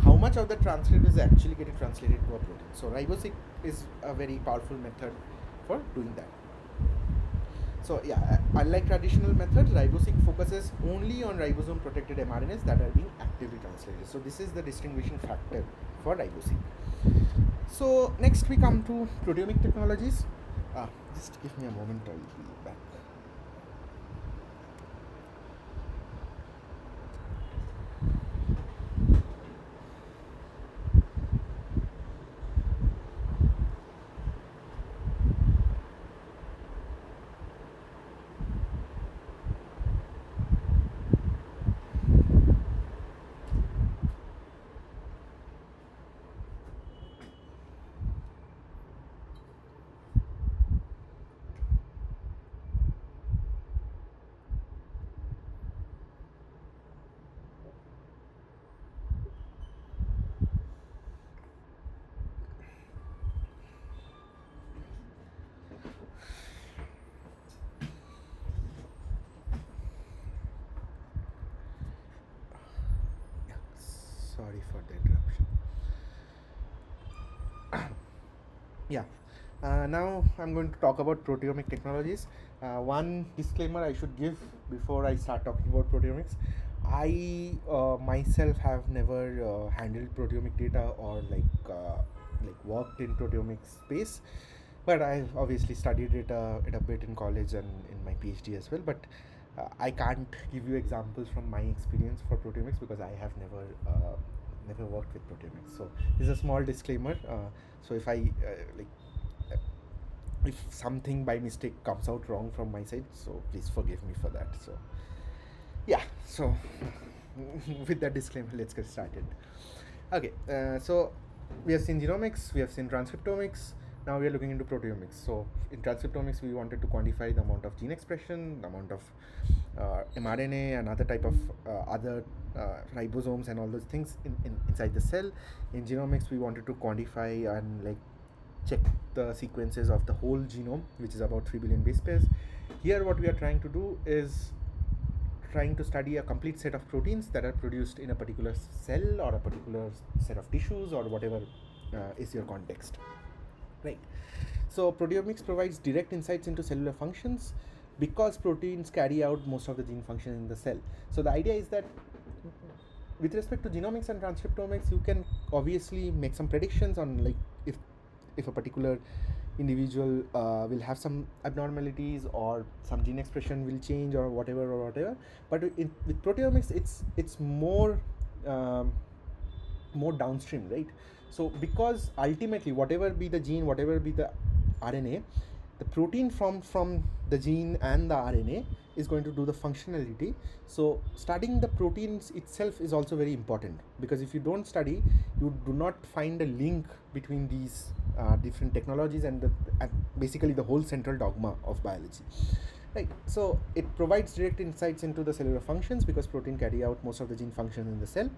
how much of the transcript is actually getting translated to a protein. So RiboSeq is a very powerful method for doing that. So yeah, unlike traditional methods, RiboSeq focuses only on ribosome protected mRNAs that are being actively translated. So this is the distinguishing factor for RiboSeq. So next we come to proteomic technologies. Just give me a moment, I'll be back. Sorry for the interruption. Yeah. Now I'm going to talk about proteomic technologies. One disclaimer I should give before I start talking about proteomics. I myself have never handled proteomic data or worked in proteomics space, but I've obviously studied it a bit in college and in my PhD as well. But I can't give you examples from my experience for proteomics because I have never worked with proteomics. So this is a small disclaimer. So if if something by mistake comes out wrong from my side, so please forgive me for that. So yeah, so with that disclaimer, let's get started. Okay, so we have seen genomics, we have seen transcriptomics. Now we are looking into proteomics. So in transcriptomics, we wanted to quantify the amount of gene expression, the amount of mRNA and other type of other ribosomes and all those things inside the cell. In genomics, we wanted to quantify and check the sequences of the whole genome, which is about 3 billion base pairs. Here what we are trying to do is trying to study a complete set of proteins that are produced in a particular cell or a particular set of tissues or whatever is your context, right? So proteomics provides direct insights into cellular functions because proteins carry out most of the gene function in the cell. So the idea is that with respect to genomics and transcriptomics, you can obviously make some predictions on if a particular individual will have some abnormalities or some gene expression will change or whatever. But with proteomics, it's more downstream, right? So because ultimately, whatever be the gene, whatever be the RNA, the protein from the gene and the RNA is going to do the functionality. So studying the proteins itself is also very important, because if you don't study, you do not find a link between these different technologies and basically the whole central dogma of biology, right? So it provides direct insights into the cellular functions because protein carry out most of the gene function in the cell.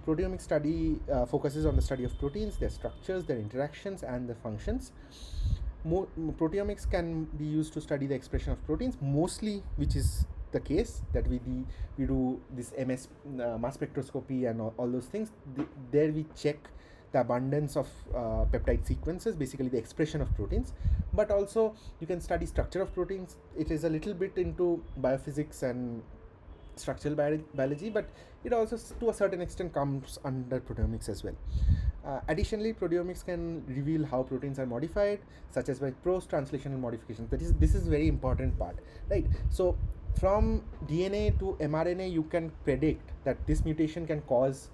Proteomic study focuses on the study of proteins, their structures, their interactions, and their functions. Proteomics can be used to study the expression of proteins, mostly, which is the case that we do this mass spectroscopy and all those things. There we check the abundance of peptide sequences, basically the expression of proteins. But also you can study structure of proteins. It is a little bit into biophysics and structural biology, but it also to a certain extent comes under proteomics as well. Additionally, proteomics can reveal how proteins are modified, such as by post-translational modifications. This is very important part, right? So From DNA to mRNA, you can predict that this mutation can cause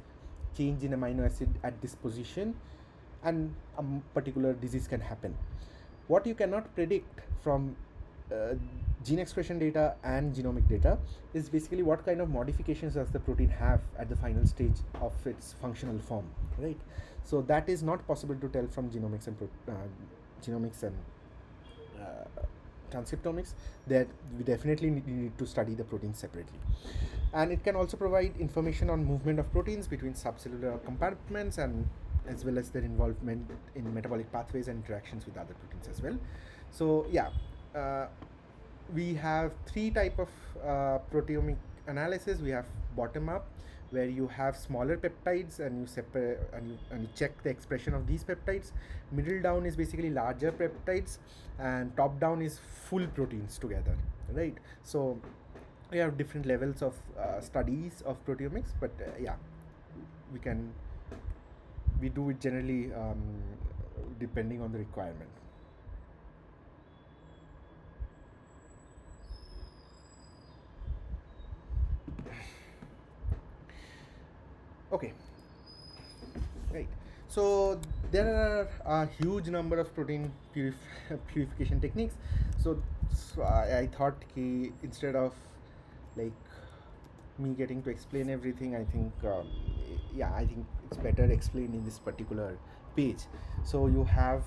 change in amino acid at this position, and a particular disease can happen. What you cannot predict from uh, gene expression data and genomic data is basically what kind of modifications does the protein have at the final stage of its functional form, right? So that is not possible to tell from genomics and uh, transcriptomics. That we definitely need to study the proteins separately. And it can also provide information on movement of proteins between subcellular compartments, and as well as their involvement in metabolic pathways and interactions with other proteins as well. So yeah, uh, we have three type of proteomic analysis. We have bottom up, where you have smaller peptides and you separate and you check the expression of these peptides. Middle down is basically larger peptides, and top down is full proteins together, right? So we have different levels of studies of proteomics, but yeah, we can we do it generally depending on the requirement. Okay, right. So there are a huge number of protein purification techniques. So I thought ki instead of like me getting to explain everything, I think yeah, I think it's better explained in this particular page. So you have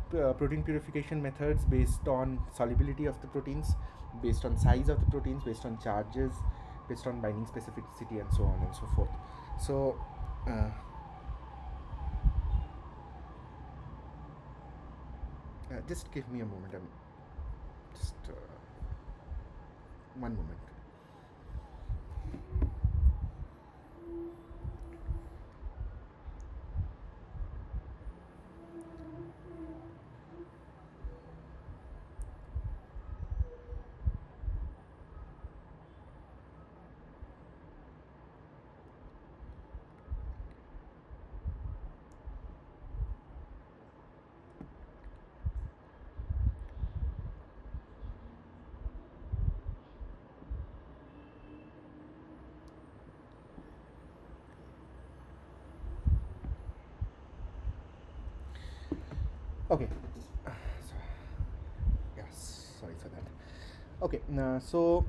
protein purification methods based on solubility of the proteins, based on size of the proteins, based on charges, based on binding specificity, and so on and so forth. So uh, just give me a moment. I'm just one moment. Okay. So, yes, sorry for that. Okay, so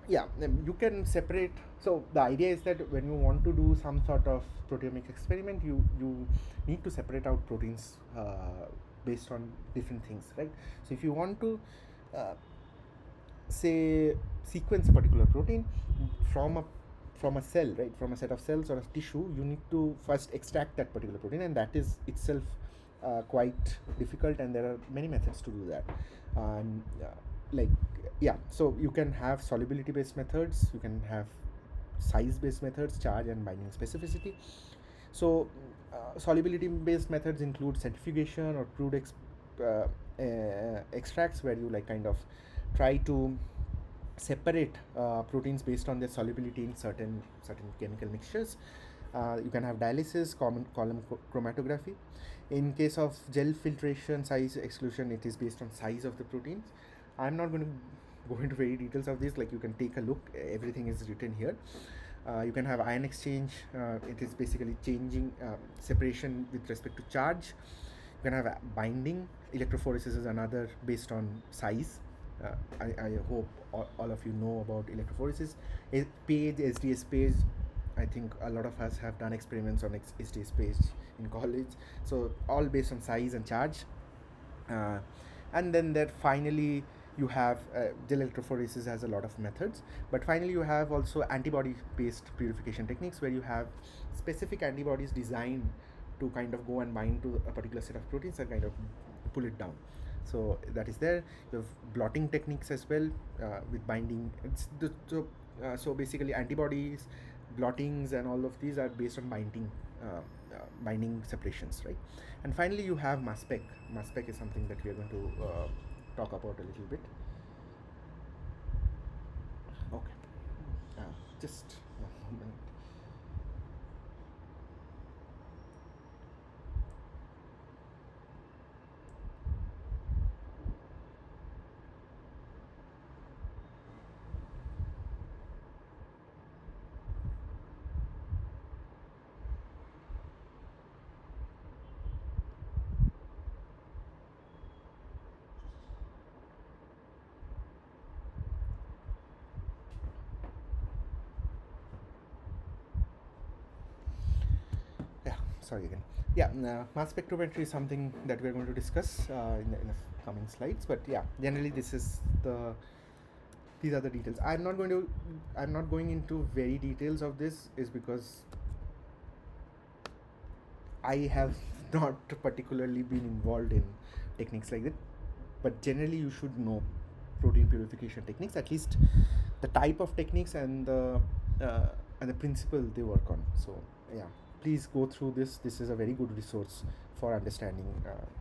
yeah, you can separate. So the idea is that when you want to do some sort of proteomic experiment, you need to separate out proteins based on different things, right? So if you want to uh, say sequence a particular protein from a from a cell, right, from a set of cells or a tissue, you need to first extract that particular protein, and that is itself quite difficult, and there are many methods to do that. And like yeah, so you can have solubility based methods, you can have size based methods, charge and binding specificity. So solubility based methods include centrifugation or crude extracts, where you like kind of try to separate proteins based on their solubility in certain chemical mixtures. You can have dialysis, common column chromatography. In case of gel filtration, size exclusion, it is based on size of the proteins. I'm not going to go into very details of this. Like you can take a look. Everything is written here. You can have ion exchange. It is basically changing separation with respect to charge. You can have binding. Electrophoresis is another based on size. I hope all of you know about electrophoresis. Page, SDS page, I think a lot of us have done experiments on SDS page in college. So all based on size and charge. Uh, and then there finally you have gel electrophoresis has a lot of methods, but finally you have also antibody based purification techniques, where you have specific antibodies designed to kind of go and bind to a particular set of proteins and kind of pull it down. So that is there. You have blotting techniques as well, with binding. So basically antibodies, blottings, and all of these are based on binding separations, right? And finally you have mass spec. Mass spec is something that we are going to talk about a little bit. Okay, just a moment. sorry again. Yeah, mass spectrometry is something that we're going to discuss in the coming slides. But yeah, generally these are the details. I'm not going into very details of this, is because I have not particularly been involved in techniques like that. But generally, you should know protein purification techniques, at least the type of techniques and the principle they work on. So yeah, please go through this. This is a very good resource for understanding.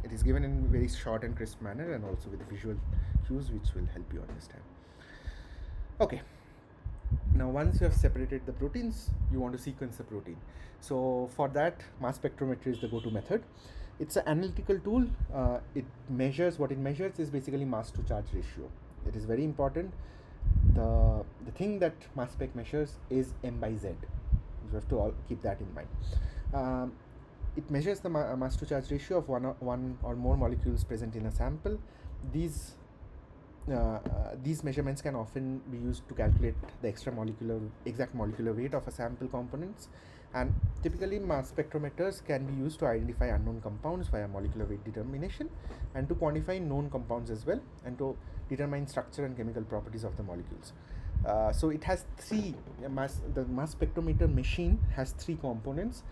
It is given in very short and crisp manner, and also with visual cues which will help you understand. Okay, now once you have separated the proteins, you want to sequence the protein. So for that, mass spectrometry is the go-to method. It's an analytical tool. What it measures is basically mass to charge ratio. It is very important. The thing that mass spec measures is m by z. You have to all keep that in mind. It measures the mass to charge ratio of one or more molecules present in a sample. These measurements can often be used to calculate the exact molecular weight of a sample components, and typically mass spectrometers can be used to identify unknown compounds via molecular weight determination, and to quantify known compounds as well, and to determine structure and chemical properties of the molecules. So it has the mass spectrometer machine has three components.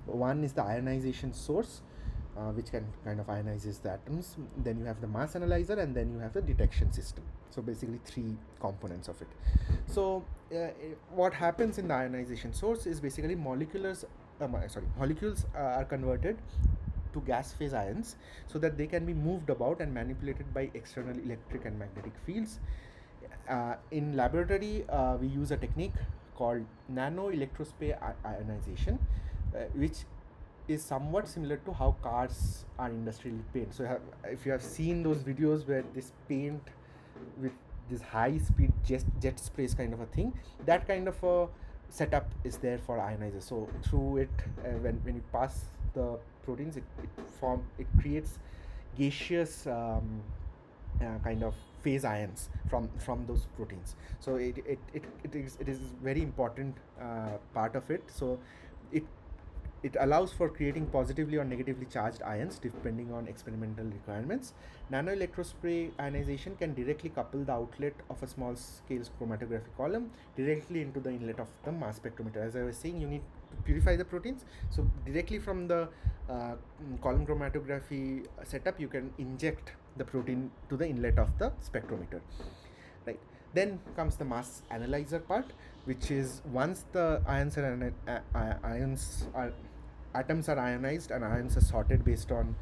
One is the ionization source, which can kind of ionizes the atoms. Then you have the mass analyzer, and then you have the detection system. So basically three components of it. So what happens in the ionization source is basically molecules are converted to gas phase ions, so that they can be moved about and manipulated by external electric and magnetic fields. In laboratory, we use a technique called nano electrospray ionization, which is somewhat similar to how cars are industrially painted. So if you have seen those videos where this paint with this high speed jet sprays kind of a thing, that kind of a setup is there for ionizers. So through it, when you pass the proteins, it creates gaseous kind of phase ions from those proteins. So it is very important part of it. So it allows for creating positively or negatively charged ions depending on experimental requirements. Nano electrospray ionization can directly couple the outlet of a small scale chromatography column directly into the inlet of the mass spectrometer. As I was saying, you need to purify the proteins. So directly from the column chromatography setup, you can inject the protein to the inlet of the spectrometer. Right. Then comes the mass analyzer part, which is once the atoms are ionized and ions are sorted based on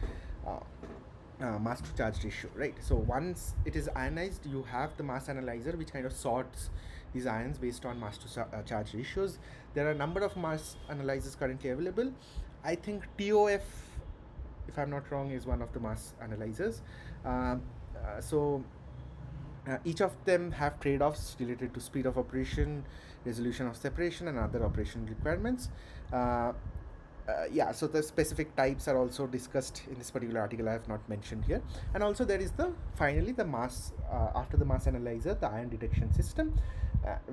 mass to charge ratio, right? So once it is ionized, you have the mass analyzer which kind of sorts these ions based on mass to charge ratios. There are a number of mass analyzers currently available. I think TOF, if I'm not wrong, is one of the mass analyzers. Each of them have trade-offs related to speed of operation, resolution of separation, and other operational requirements. So the specific types are also discussed in this particular article. I have not mentioned here. And also there is finally the mass, after the mass analyzer, the ion detection system,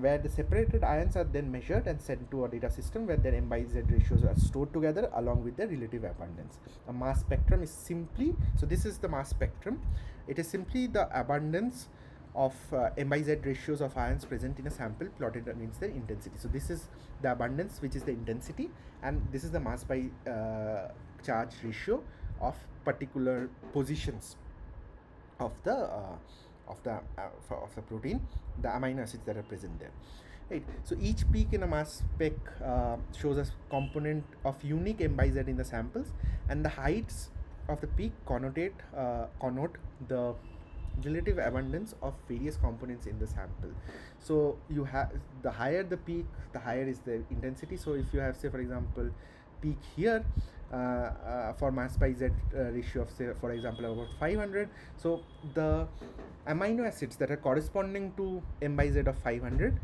where the separated ions are then measured and sent to a data system where their m by z ratios are stored together along with their relative abundance. A mass spectrum is simply, so this is the mass spectrum. It is simply the abundance of m by z ratios of ions present in a sample plotted against their intensity. So this is the abundance, which is the intensity, and this is the mass by charge ratio of particular positions of the protein, the amino acids that are present there. Right. So each peak in a mass spec shows a component of unique m by z in the samples, and the heights of the peak connote the relative abundance of various components in the sample. So you have, the higher the peak, the higher is the intensity. So if you have, say for example, peak here for mass by z ratio of, say for example, about 500, so the amino acids that are corresponding to m by z of 500,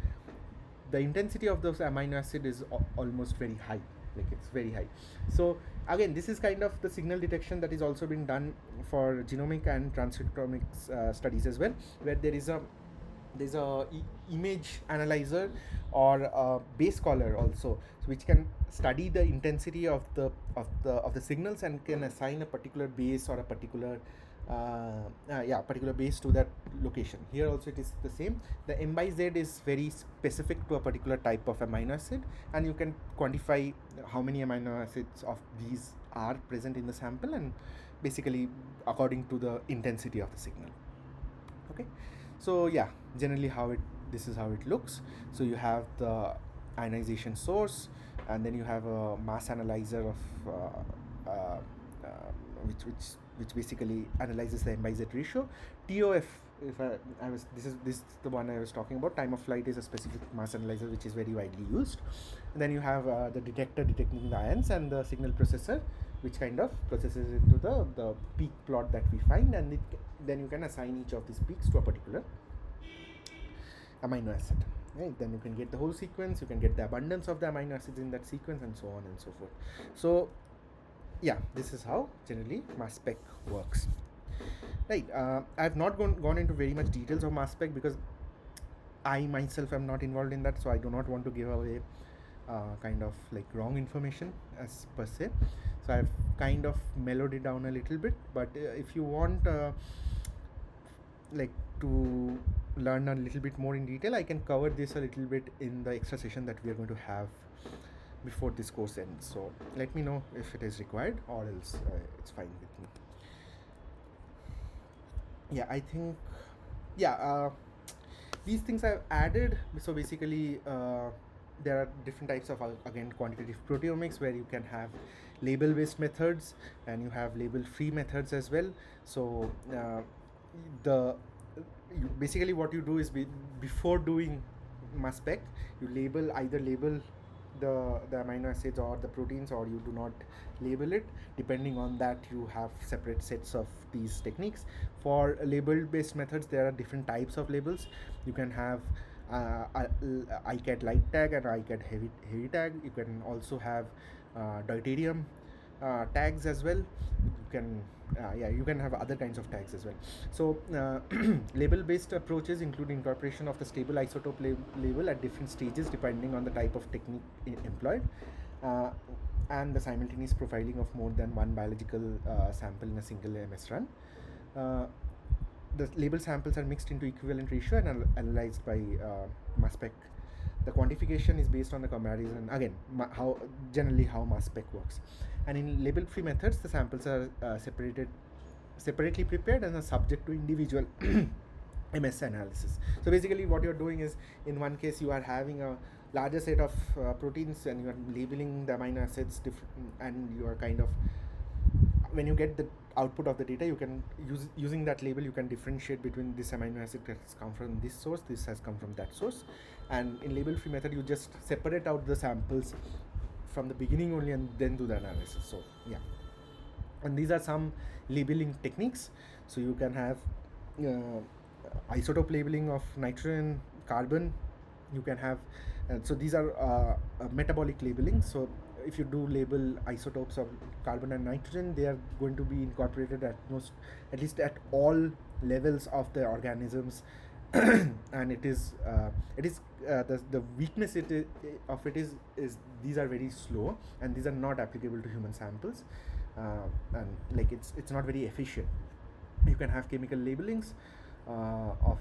the intensity of those amino acid is almost very high, like it's very high. So again, this is kind of the signal detection that is also been done for genomic and transcriptomics studies as well, where there is a there's a image analyzer or a base caller also, so which can study the intensity of the signals and can assign a particular base or a particular particular base to that location. Here also it is the same. The M by Z is very specific to a particular type of amino acid, and you can quantify how many amino acids of these are present in the sample, and basically according to the intensity of the signal. Okay, so yeah, generally this is how it looks. So you have the ionization source, and then you have a mass analyzer of which basically analyzes the M by Z ratio. TOF, if I was this is the one I was talking about. Time of flight is a specific mass analyzer which is very widely used. And then you have the detector detecting the ions, and the signal processor, which kind of processes it to the peak plot that we find, and then you can assign each of these peaks to a particular amino acid. Right? Then you can get the whole sequence, you can get the abundance of the amino acids in that sequence, and so on and so forth. So yeah, this is how generally mass spec works. Right, I've not gone into very much details of mass spec because I myself am not involved in that, so I do not want to give away kind of like wrong information as per se. So I've kind of mellowed it down a little bit, but if you want like to learn a little bit more in detail, I can cover this a little bit in the extra session that we are going to have before this course ends. So let me know if it is required, or else it's fine with me. Yeah, I think these things I've added. So basically there are different types of again quantitative proteomics, where you can have label based methods and you have label free methods as well. So basically what you do is before doing mass spec, you either label the amino acids or the proteins, or you do not label it. Depending on that, you have separate sets of these techniques. For label based methods, there are different types of labels. You can have ICAD light tag and ICAD heavy tag. You can also have deuterium tags as well. You can have other kinds of tags as well. So label based approaches include incorporation of the stable isotope label at different stages depending on the type of technique employed, and the simultaneous profiling of more than one biological sample in a single MS run. The label samples are mixed into equivalent ratio and analyzed by mass spec. The quantification is based on the comparison, again, how mass spec works. And in label free methods, the samples are separately prepared and are subject to individual MS analysis. So basically what you're doing is, in one case you are having a larger set of proteins and you are labeling the amino acids and you are kind of, when you get the output of the data, you can using that label, you can differentiate between this amino acid has come from this source, this has come from that source. And in label free method, you just separate out the samples from the beginning only and then do the analysis. So yeah, and these are some labeling techniques. So you can have isotope labeling of nitrogen, carbon. You can have so these are metabolic labeling. So if you do label isotopes of carbon and nitrogen, they are going to be incorporated at least at all levels of the organisms. And it is the weakness of it is these are very slow, and these are not applicable to human samples, and like it's not very efficient. You can have chemical labelings of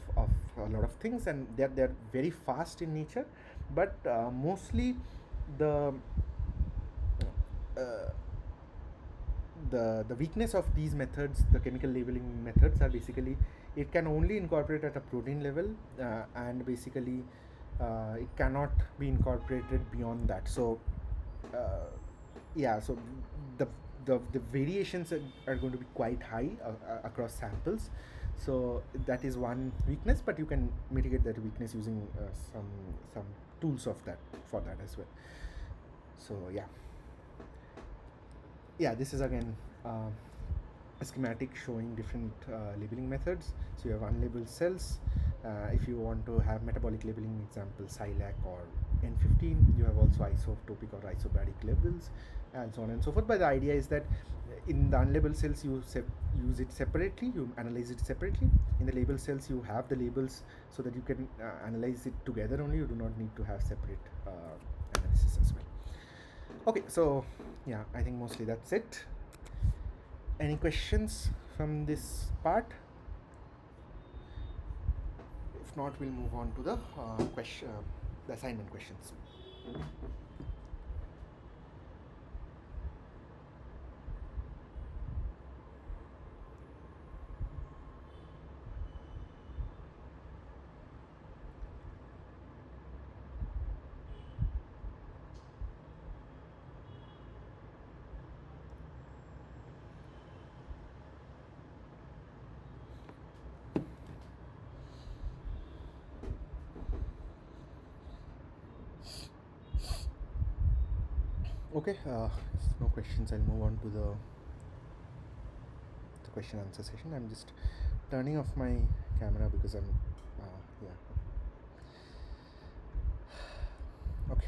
a lot of things, and they're very fast in nature, but mostly the weakness of these methods, the chemical labeling methods, are basically it can only incorporate at a protein level, and basically it cannot be incorporated beyond that. So so the variations are going to be quite high across samples. So that is one weakness, but you can mitigate that weakness using some tools for that as well. So this is again a schematic showing different labeling methods. So you have unlabeled cells. If you want to have metabolic labeling, example SILAC or N15, you have also isotopic or isobaric levels, and so on and so forth. But the idea is that in the unlabeled cells you use it separately, you analyze it separately. In the label cells you have the labels so that you can analyze it together only. You do not need to have separate analysis as well. Okay, so yeah, I think mostly that's it. Any questions from this part? If not, we'll move on to the the assignment questions. Okay, if no questions, I'll move on to the question answer session. I'm just turning off my camera because I'm yeah. Okay.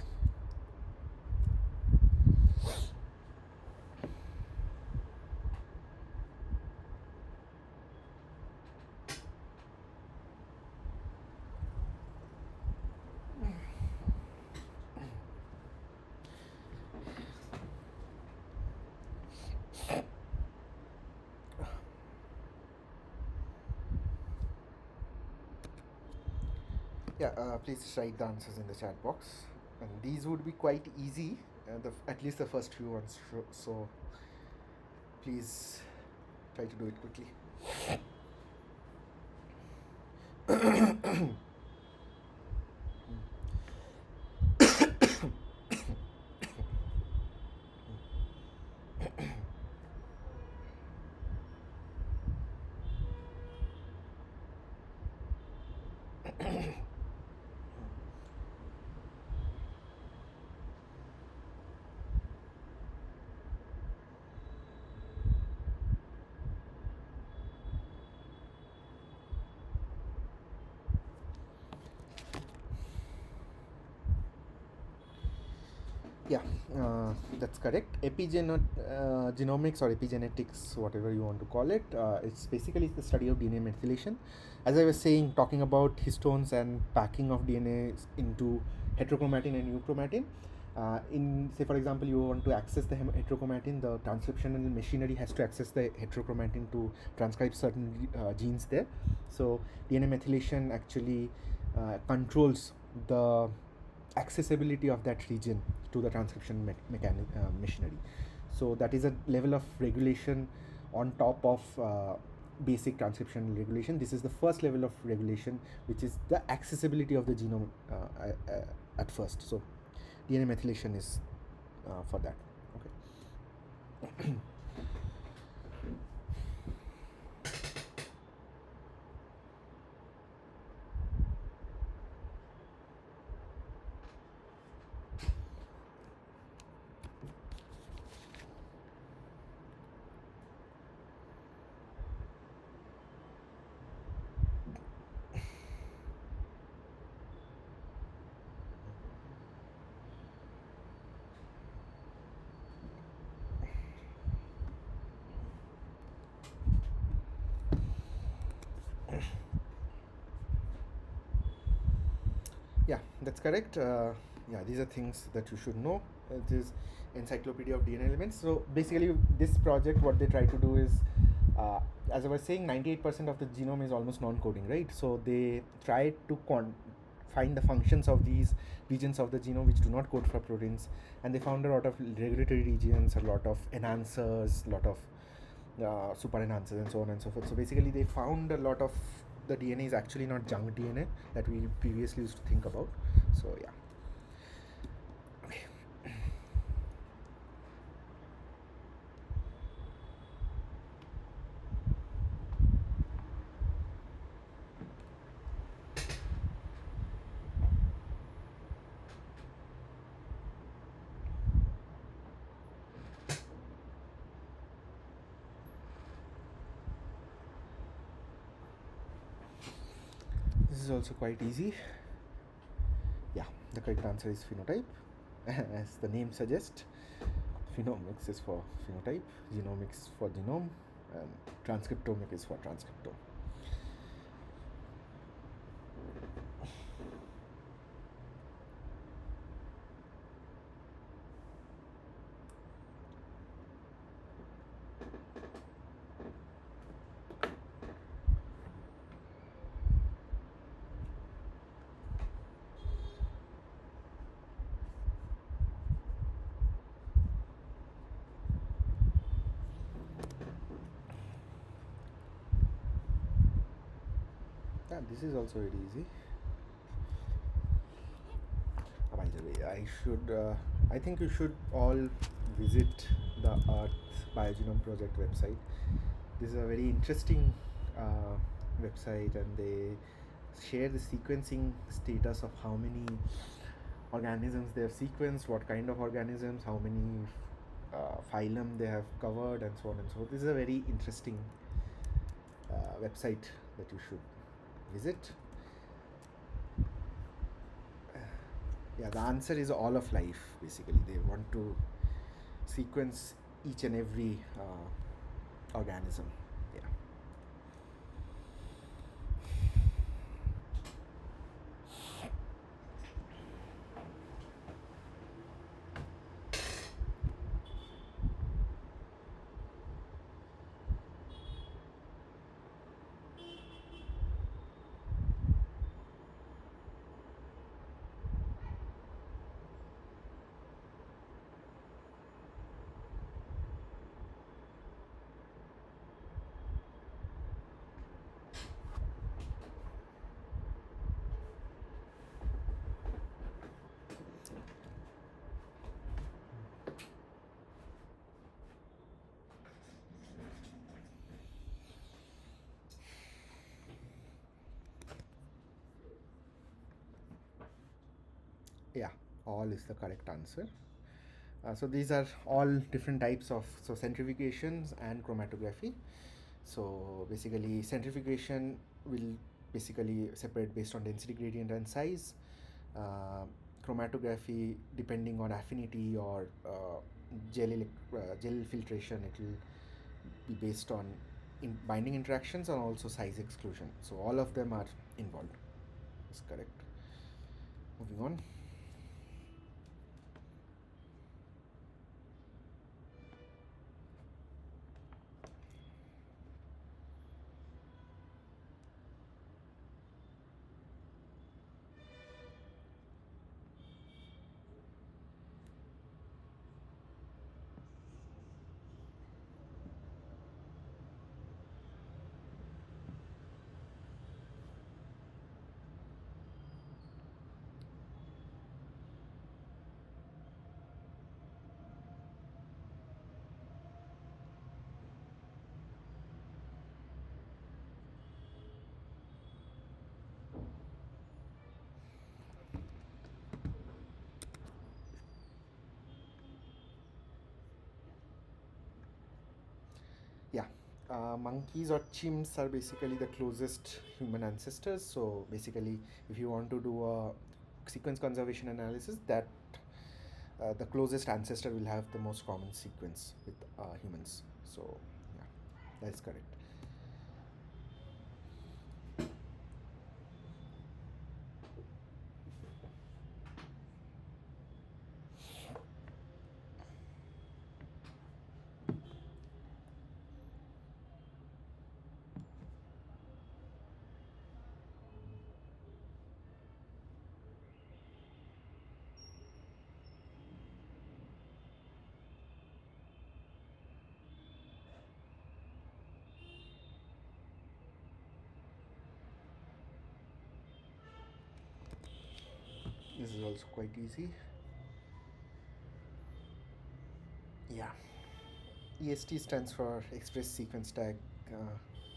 Yeah, please write the answers in the chat box, and these would be quite easy, at least the first few ones. So please try to do it quickly. Yeah, that's correct. Genomics or epigenetics, whatever you want to call it, it's basically the study of DNA methylation. As I was saying, talking about histones and packing of DNA into heterochromatin and euchromatin. In, say, for example, you want to access the heterochromatin, the transcriptional machinery has to access the heterochromatin to transcribe certain genes there. So DNA methylation actually controls the accessibility of that region to the transcription machinery. So that is a level of regulation on top of basic transcription regulation. This is the first level of regulation, which is the accessibility of the genome at first. So DNA methylation is for that. Okay. Yeah, that's correct. Yeah, these are things that you should know. It is encyclopedia of DNA elements. So basically, this project, what they try to do is, as I was saying, 98% of the genome is almost non-coding, right? So they try to find the functions of these regions of the genome which do not code for proteins, and they found a lot of regulatory regions, a lot of enhancers, a lot of super enhancers, and so on and so forth. So basically, they found a lot of the DNA is actually not junk DNA that we previously used to think about. So yeah. Okay. This is also quite easy. Yeah, the correct answer is phenotype. As the name suggests, phenomics is for phenotype, genomics for genome, and transcriptomic is for transcriptome. Yeah, this is also very easy. By the way, I think you should all visit the Earth Biogenome Project website. This is a very interesting uh, website, and they share the sequencing status of how many organisms they have sequenced, what kind of organisms, how many phylum they have covered, and so on and so forth. This is a very interesting website that you should visit. Yeah, the answer is all of life. Basically, they want to sequence each and every organism. Yeah. Yeah, all is the correct answer. So these are all different types of centrifugations and chromatography. So basically, centrifugation will basically separate based on density gradient and size. Uh, Chromatography, depending on affinity or gel filtration, it will be based on binding interactions and also size exclusion. So all of them are involved. That's correct. Moving on. Yeah, monkeys or chimps are basically the closest human ancestors. So basically, if you want to do a sequence conservation analysis, that the closest ancestor will have the most common sequence with humans. So yeah, that's correct. This is also quite easy. Yeah. EST stands for Express Sequence Tag,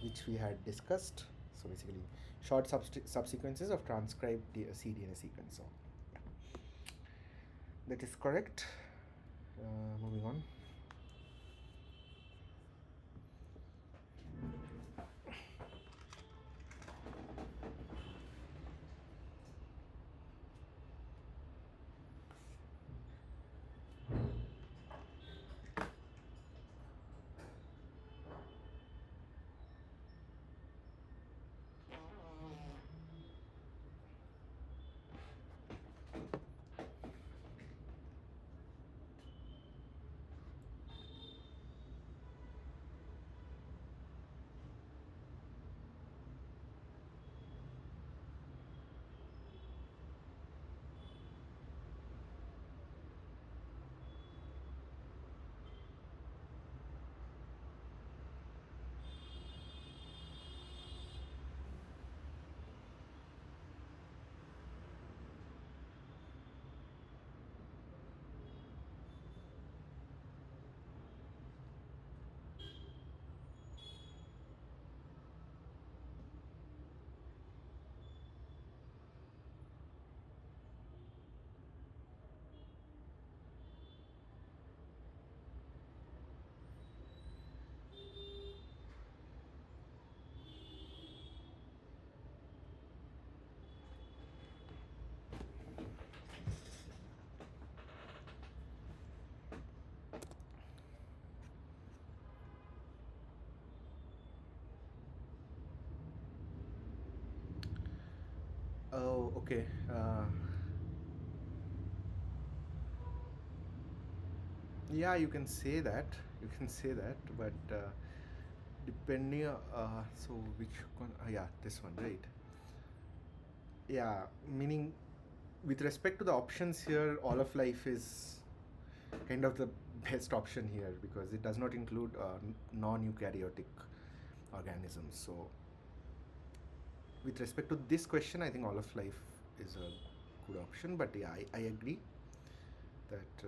which we had discussed. So basically, short subsequences of transcribed cDNA sequence. So yeah, that is correct. Moving on. Oh, okay. Yeah, you can say that. You can say that, but depending, so which one? Yeah, this one, right? Yeah, meaning with respect to the options here, all of life is kind of the best option here because it does not include non-eukaryotic organisms. So, with respect to this question, I think all of life is a good option. But yeah, I agree that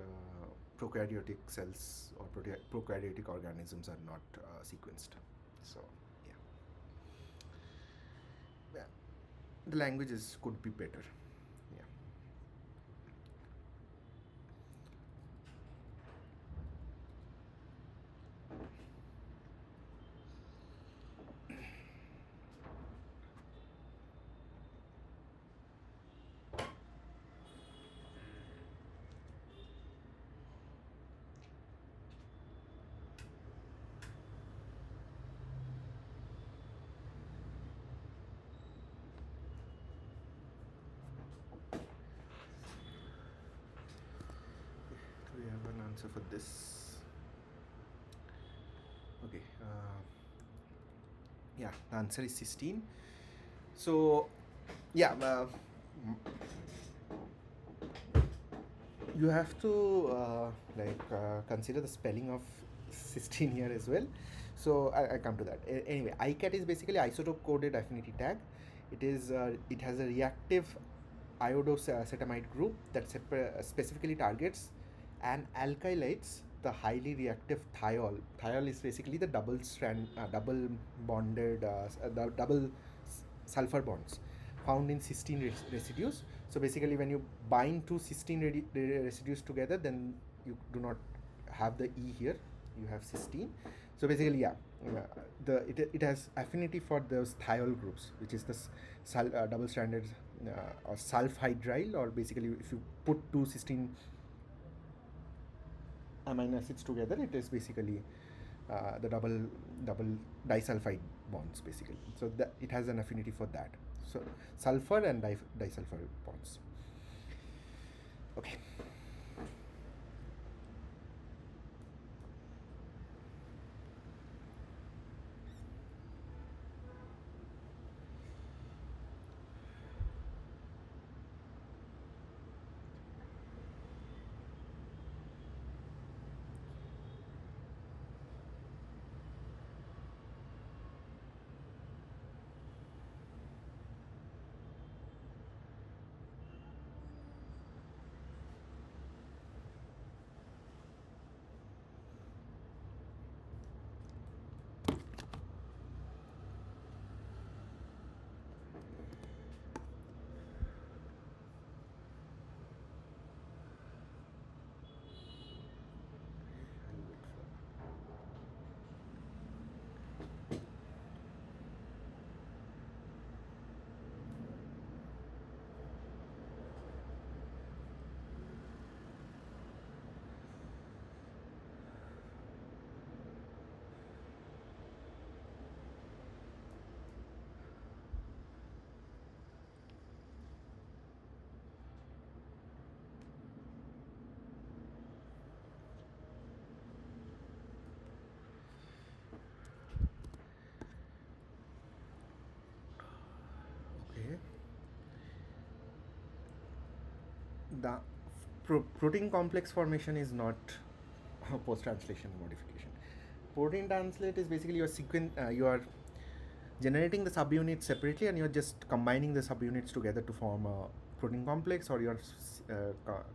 prokaryotic cells or prokaryotic organisms are not sequenced. So, yeah. Yeah, the languages could be better. Yeah. Do we have an answer for this? Okay. Yeah, the answer is 16. So, yeah, you have to consider the spelling of cysteine here as well. So I come to that. Anyway, ICAT is basically isotope coded affinity tag. It has a reactive iodocetamide group that specifically targets and alkylates the highly reactive thiol. Thiol is basically the double bonded, double sulfur bonds found in cysteine residues. So basically, when you bind two cysteine residues together, then you do not have the E here. You have cysteine. So basically, yeah, it has affinity for those thiol groups, which is the double stranded or sulfhydryl, or basically, if you put two cysteine amino acids together, it is basically the double disulfide bonds basically. So that it has an affinity for that. So sulfur and disulfur bonds. Okay. Okay. The protein complex formation is not a post-translation modification. Protein translate is basically you are generating the subunits separately and you're just combining the subunits together to form a protein complex, or you're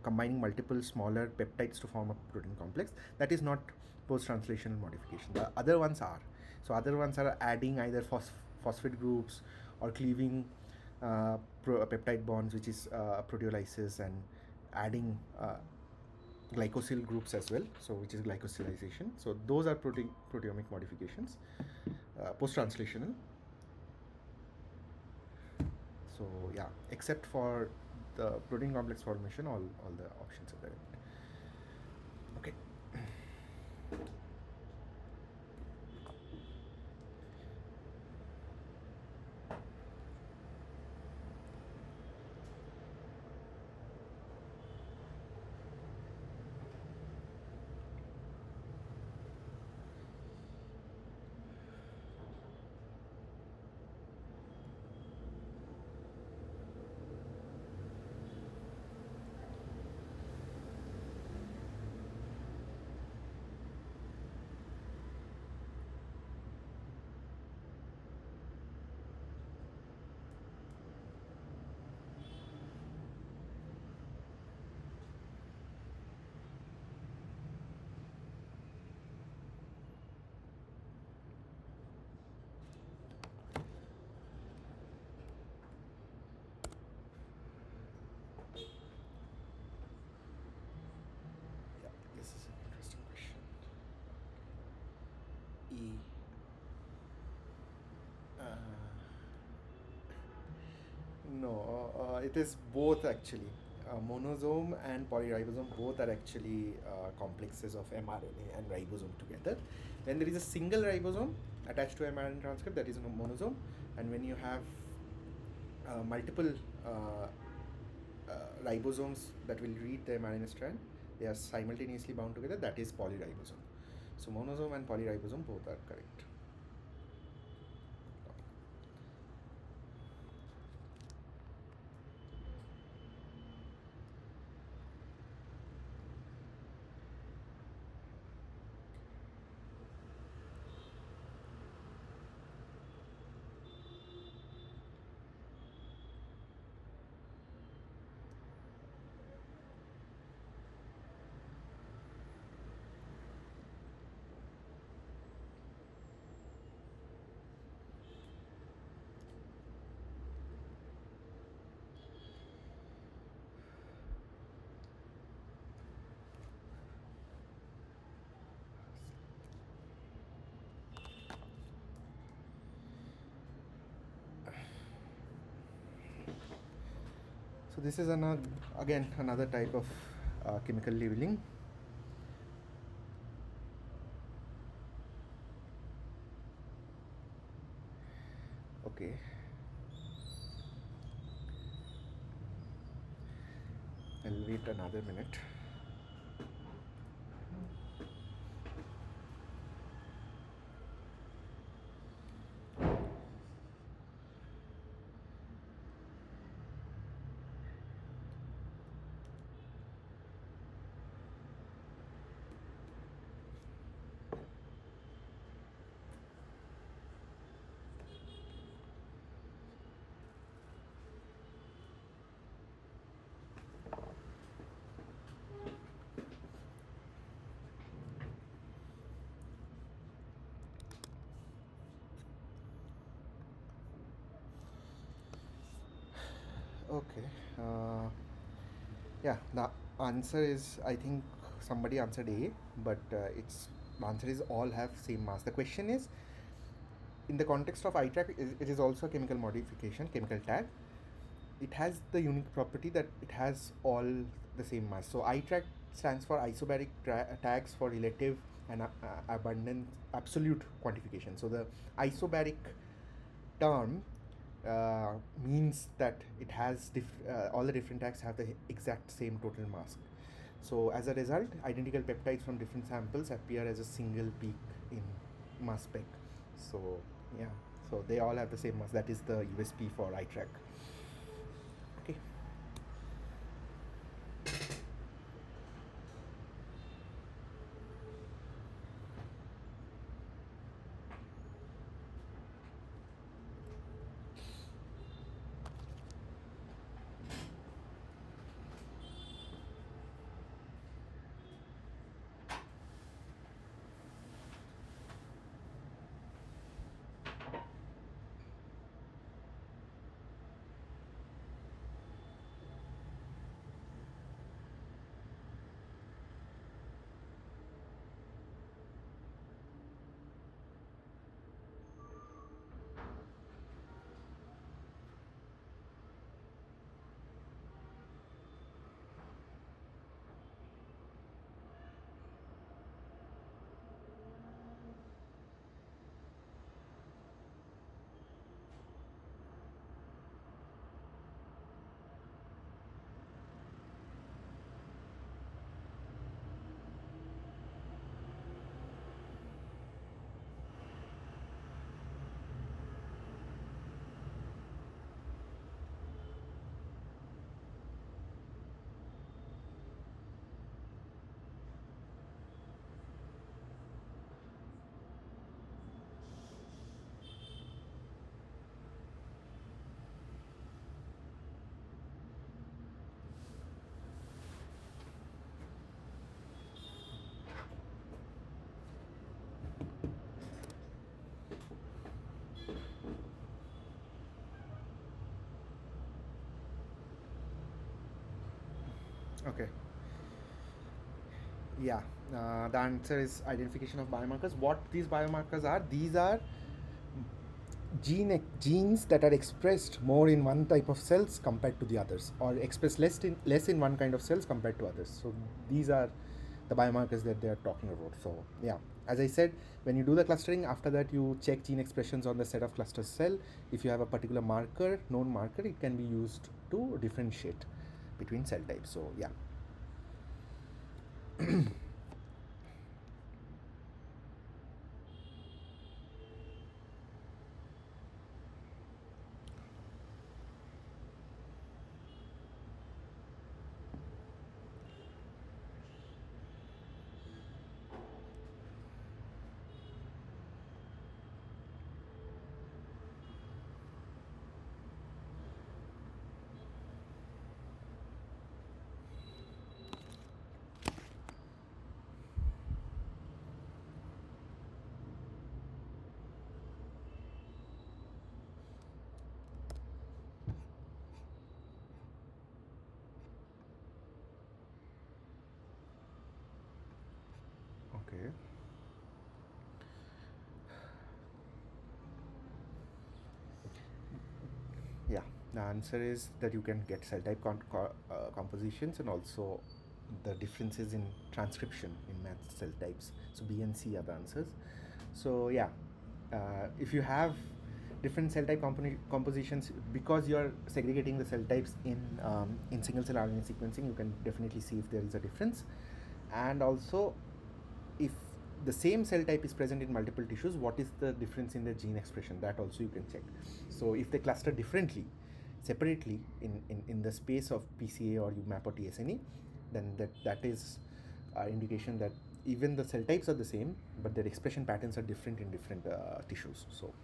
combining multiple smaller peptides to form a protein complex. That is not post-translational modification. The other ones are. So other ones are adding either phosphate groups or cleaving peptide bonds, which is proteolysis, and adding glycosyl groups as well, so which is glycosylation. So those are proteomic modifications, post-translational. So yeah, except for the protein complex formation, all the options are there. Okay. it is both actually. Monosome and polyribosome both are actually complexes of mRNA and ribosome together. When there is a single ribosome attached to mRNA transcript, that is a monosome, and when you have multiple ribosomes that will read the mRNA strand, they are simultaneously bound together, that is polyribosome. So monosome and polyribosome both are correct. So this is again another type of chemical labeling. Okay. I'll wait another minute. Okay. Yeah, the answer is, I think somebody answered A, but it's the answer is all have same mass. The question is, in the context of iTrack, it is also a chemical modification, chemical tag. It has the unique property that it has all the same mass. So iTrack stands for isobaric tags for relative and abundant absolute quantification. So the isobaric term means that it has all the different tags have the exact same total mass. So as a result, identical peptides from different samples appear as a single peak in mass spec. So yeah, so they all have the same mass. That is the USP for iTrack. Okay. Okay. Yeah, the answer is identification of biomarkers. What these biomarkers are? These are genes that are expressed more in one type of cells compared to the others, or expressed less in one kind of cells compared to others. So these are the biomarkers that they are talking about. So yeah, as I said, when you do the clustering, after that you check gene expressions on the set of cluster cell. If you have a particular marker, known marker, it can be used to differentiate between cell types. So yeah. Okay. Yeah, the answer is that you can get cell type compositions, and also the differences in transcription in matched cell types. So B and C are the answers. So yeah, if you have different cell type compositions, because you're segregating the cell types in single cell RNA sequencing, you can definitely see if there is a difference. And also, if the same cell type is present in multiple tissues, what is the difference in the gene expression? That also you can check. So if they cluster differently, separately in the space of PCA or UMAP or TSNE, then that is indication that even the cell types are the same, but their expression patterns are different in different tissues. So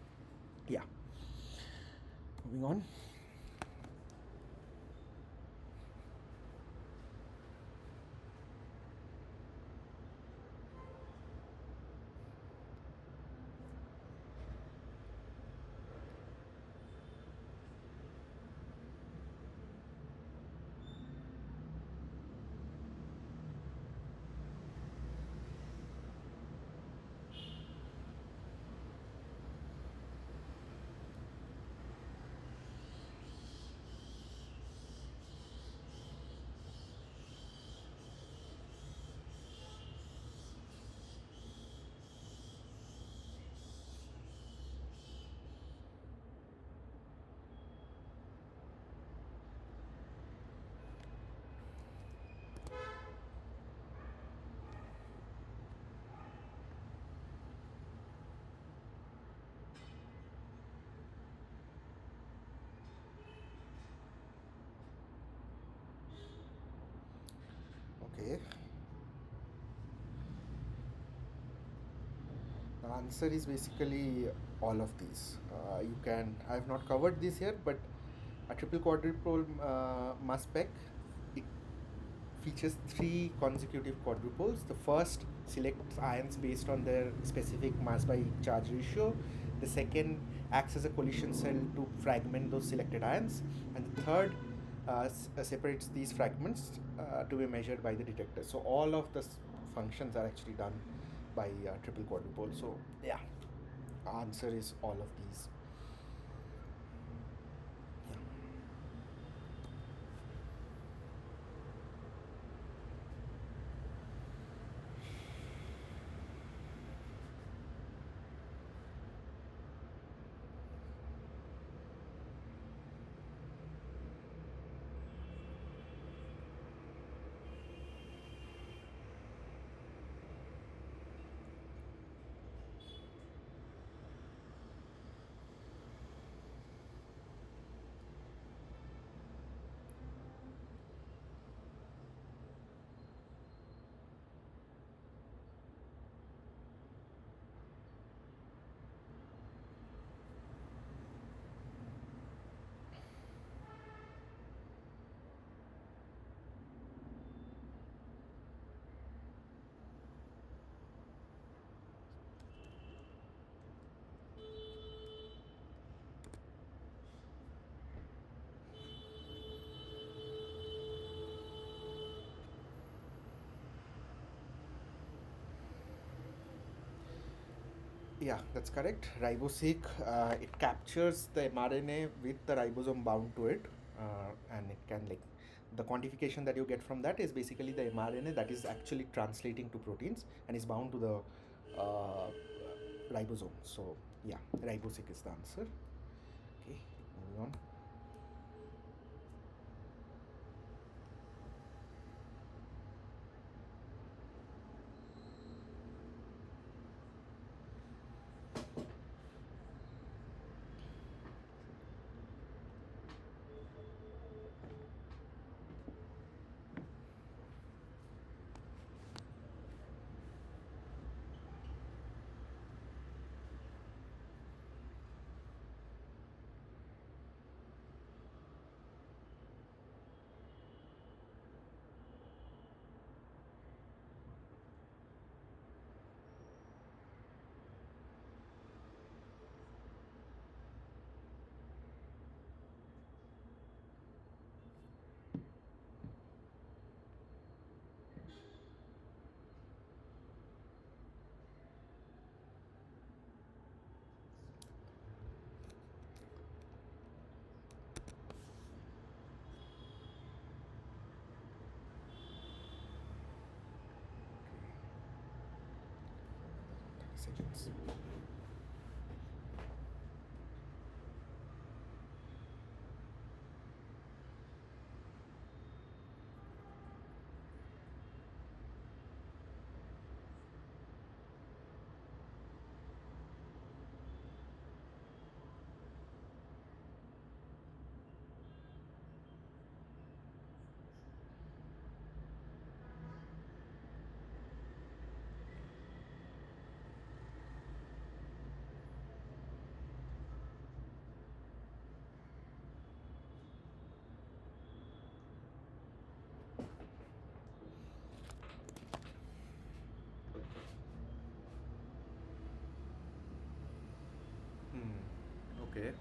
yeah, moving on. Okay. The answer is basically all of these. I have not covered this here, but a triple quadrupole mass spec, it features three consecutive quadrupoles. The first selects ions based on their specific mass by charge ratio. The second acts as a collision cell to fragment those selected ions. And the third separates these fragments to be measured by the detector. So all of the functions are actually done by triple quadrupole. So yeah, answer is all of these. Yeah, that's correct. Riboseq, it captures the mRNA with the ribosome bound to it, and it can like the quantification that you get from that is basically the mRNA that is actually translating to proteins and is bound to the uh, ribosome. So yeah, Riboseq is the answer. Okay, moving on. Seconds. Okay.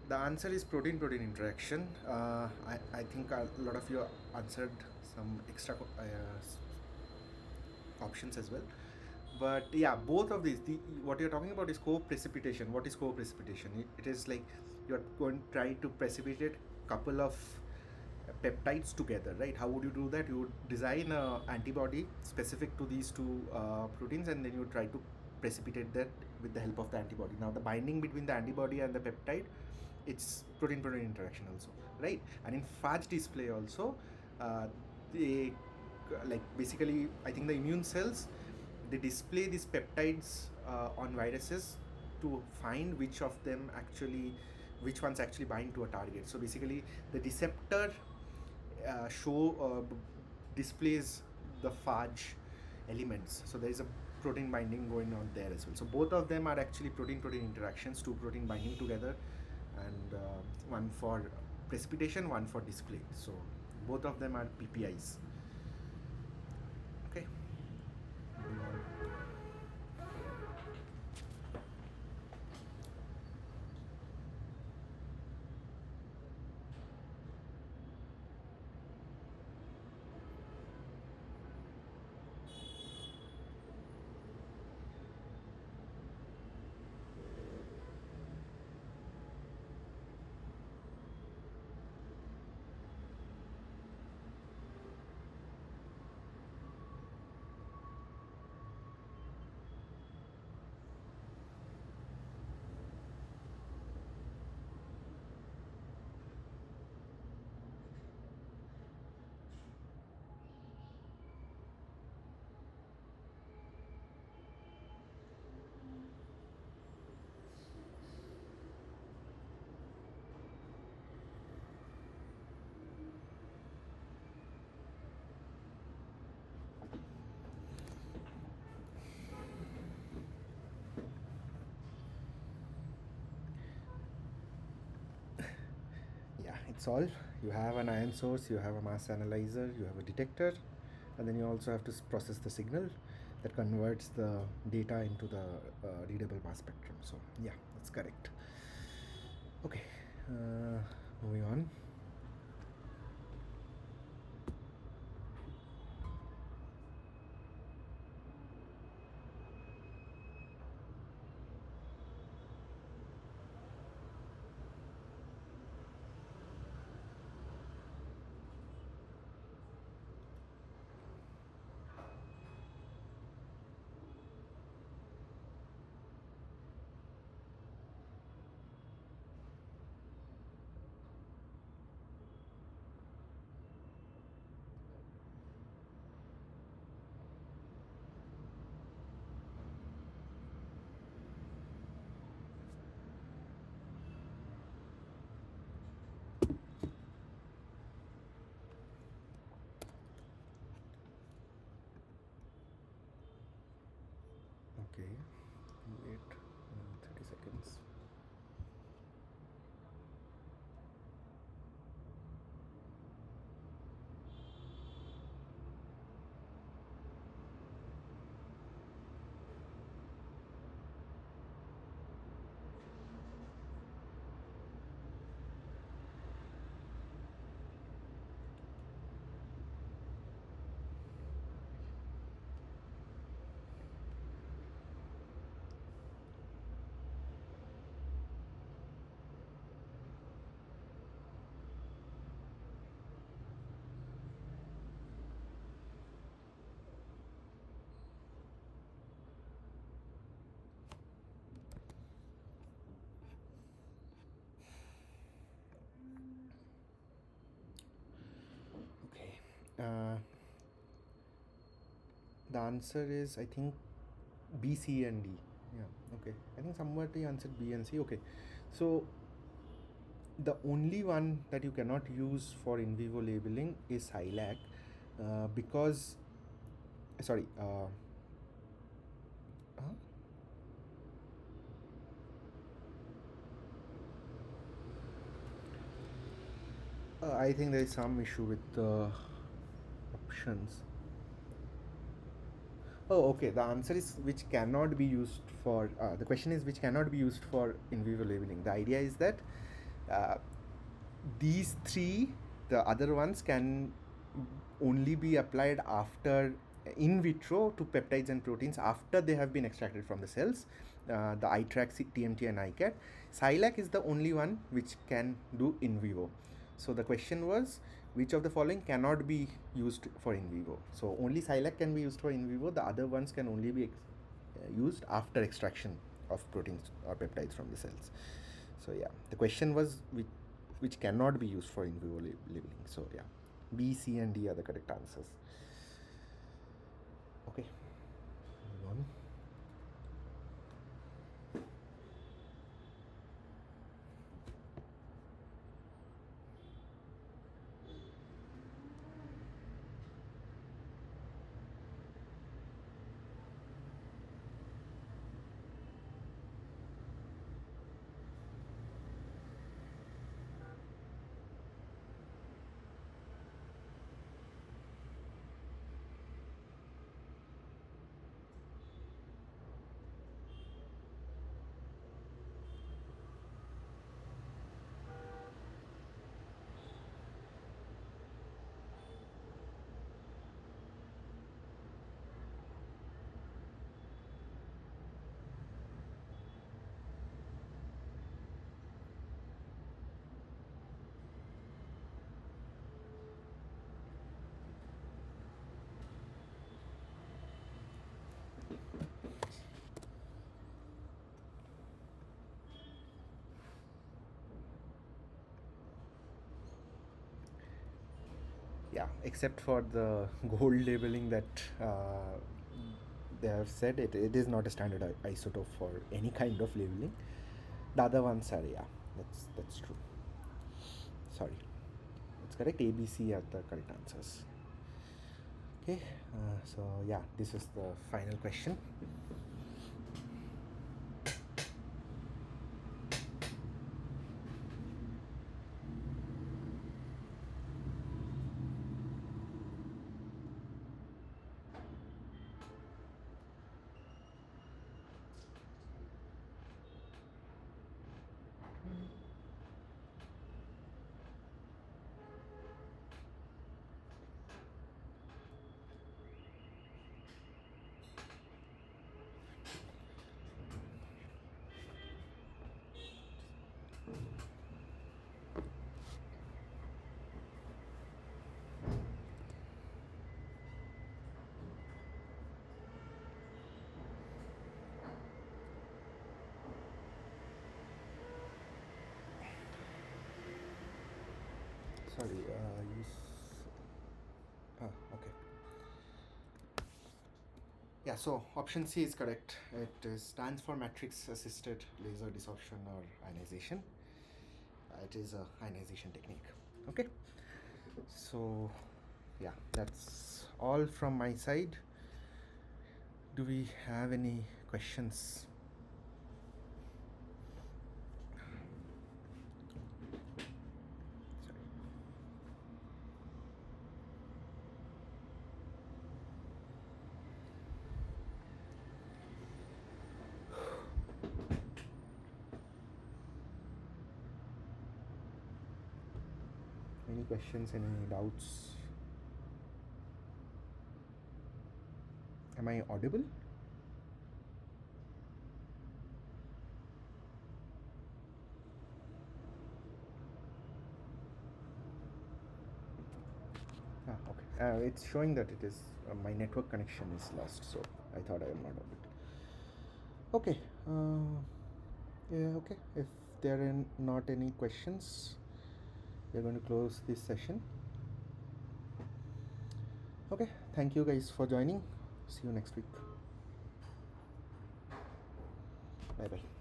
The answer is protein-protein interaction. I think a lot of you answered some extra options as well. But yeah, both of these, what you're talking about is co-precipitation. What is co-precipitation? It is like you're going to try to precipitate couple of peptides together, right? How would you do that? You would design a antibody specific to these two proteins, and then you try to precipitate that with the help of the antibody. Now, the binding between the antibody and the peptide, it's protein-protein interaction also, right? And in phage display also, they like basically, I think the immune cells, they display these peptides on viruses to find which ones actually bind to a target. So basically, the receptor displays the phage elements. So there is a protein binding going on there as well. So both of them are actually protein-protein interactions, two protein binding together, and one for precipitation, one for display. So both of them are PPIs. Okay. Yeah, it's all. You have an ion source, you have a mass analyzer, you have a detector, and then you also have to process the signal that converts the data into the readable mass spectrum. So yeah, that's correct. Okay, moving on. Okay, wait 30 seconds. Okay. The answer is, I think, B, C, and D. Yeah. Okay. I think somebody answered B and C. Okay. So the only one that you cannot use for in vivo labeling is SILAC, because sorry. Huh? I think there is some issue with the options. Oh, okay. The answer is which cannot be used for. The question is which cannot be used for in vivo labeling. The idea is that uh, these three, the other ones, can only be applied after in vitro to peptides and proteins after they have been extracted from the cells. The iTrax, TMT, and ICAT. SILAC is the only one which can do in vivo. So the question was, which of the following cannot be used for in vivo? So only SILAC can be used for in vivo. The other ones can only be used after extraction of proteins or peptides from the cells. So yeah, the question was which cannot be used for in vivo labeling. So yeah, B, C, and D are the correct answers. Okay, move on. Yeah, except for the gold labeling that they have said, it is not a standard isotope for any kind of labeling. The other ones are, yeah, that's true. Sorry, that's correct. A, B, C are the correct answers. Okay, so yeah, this is the final question. Sorry, okay. Yeah, so option C is correct. It stands for matrix assisted laser desorption or ionization. It is a ionization technique. Okay, so yeah, that's all from my side. Do we have any questions? Sorry. Any questions, any doubts? Am I audible? Okay. It's showing that it is my network connection is lost, so I thought I am not audible. Okay. Yeah. Okay. If there are not any questions, we're going to close this session. Okay. Thank you guys for joining. See you next week. Bye bye.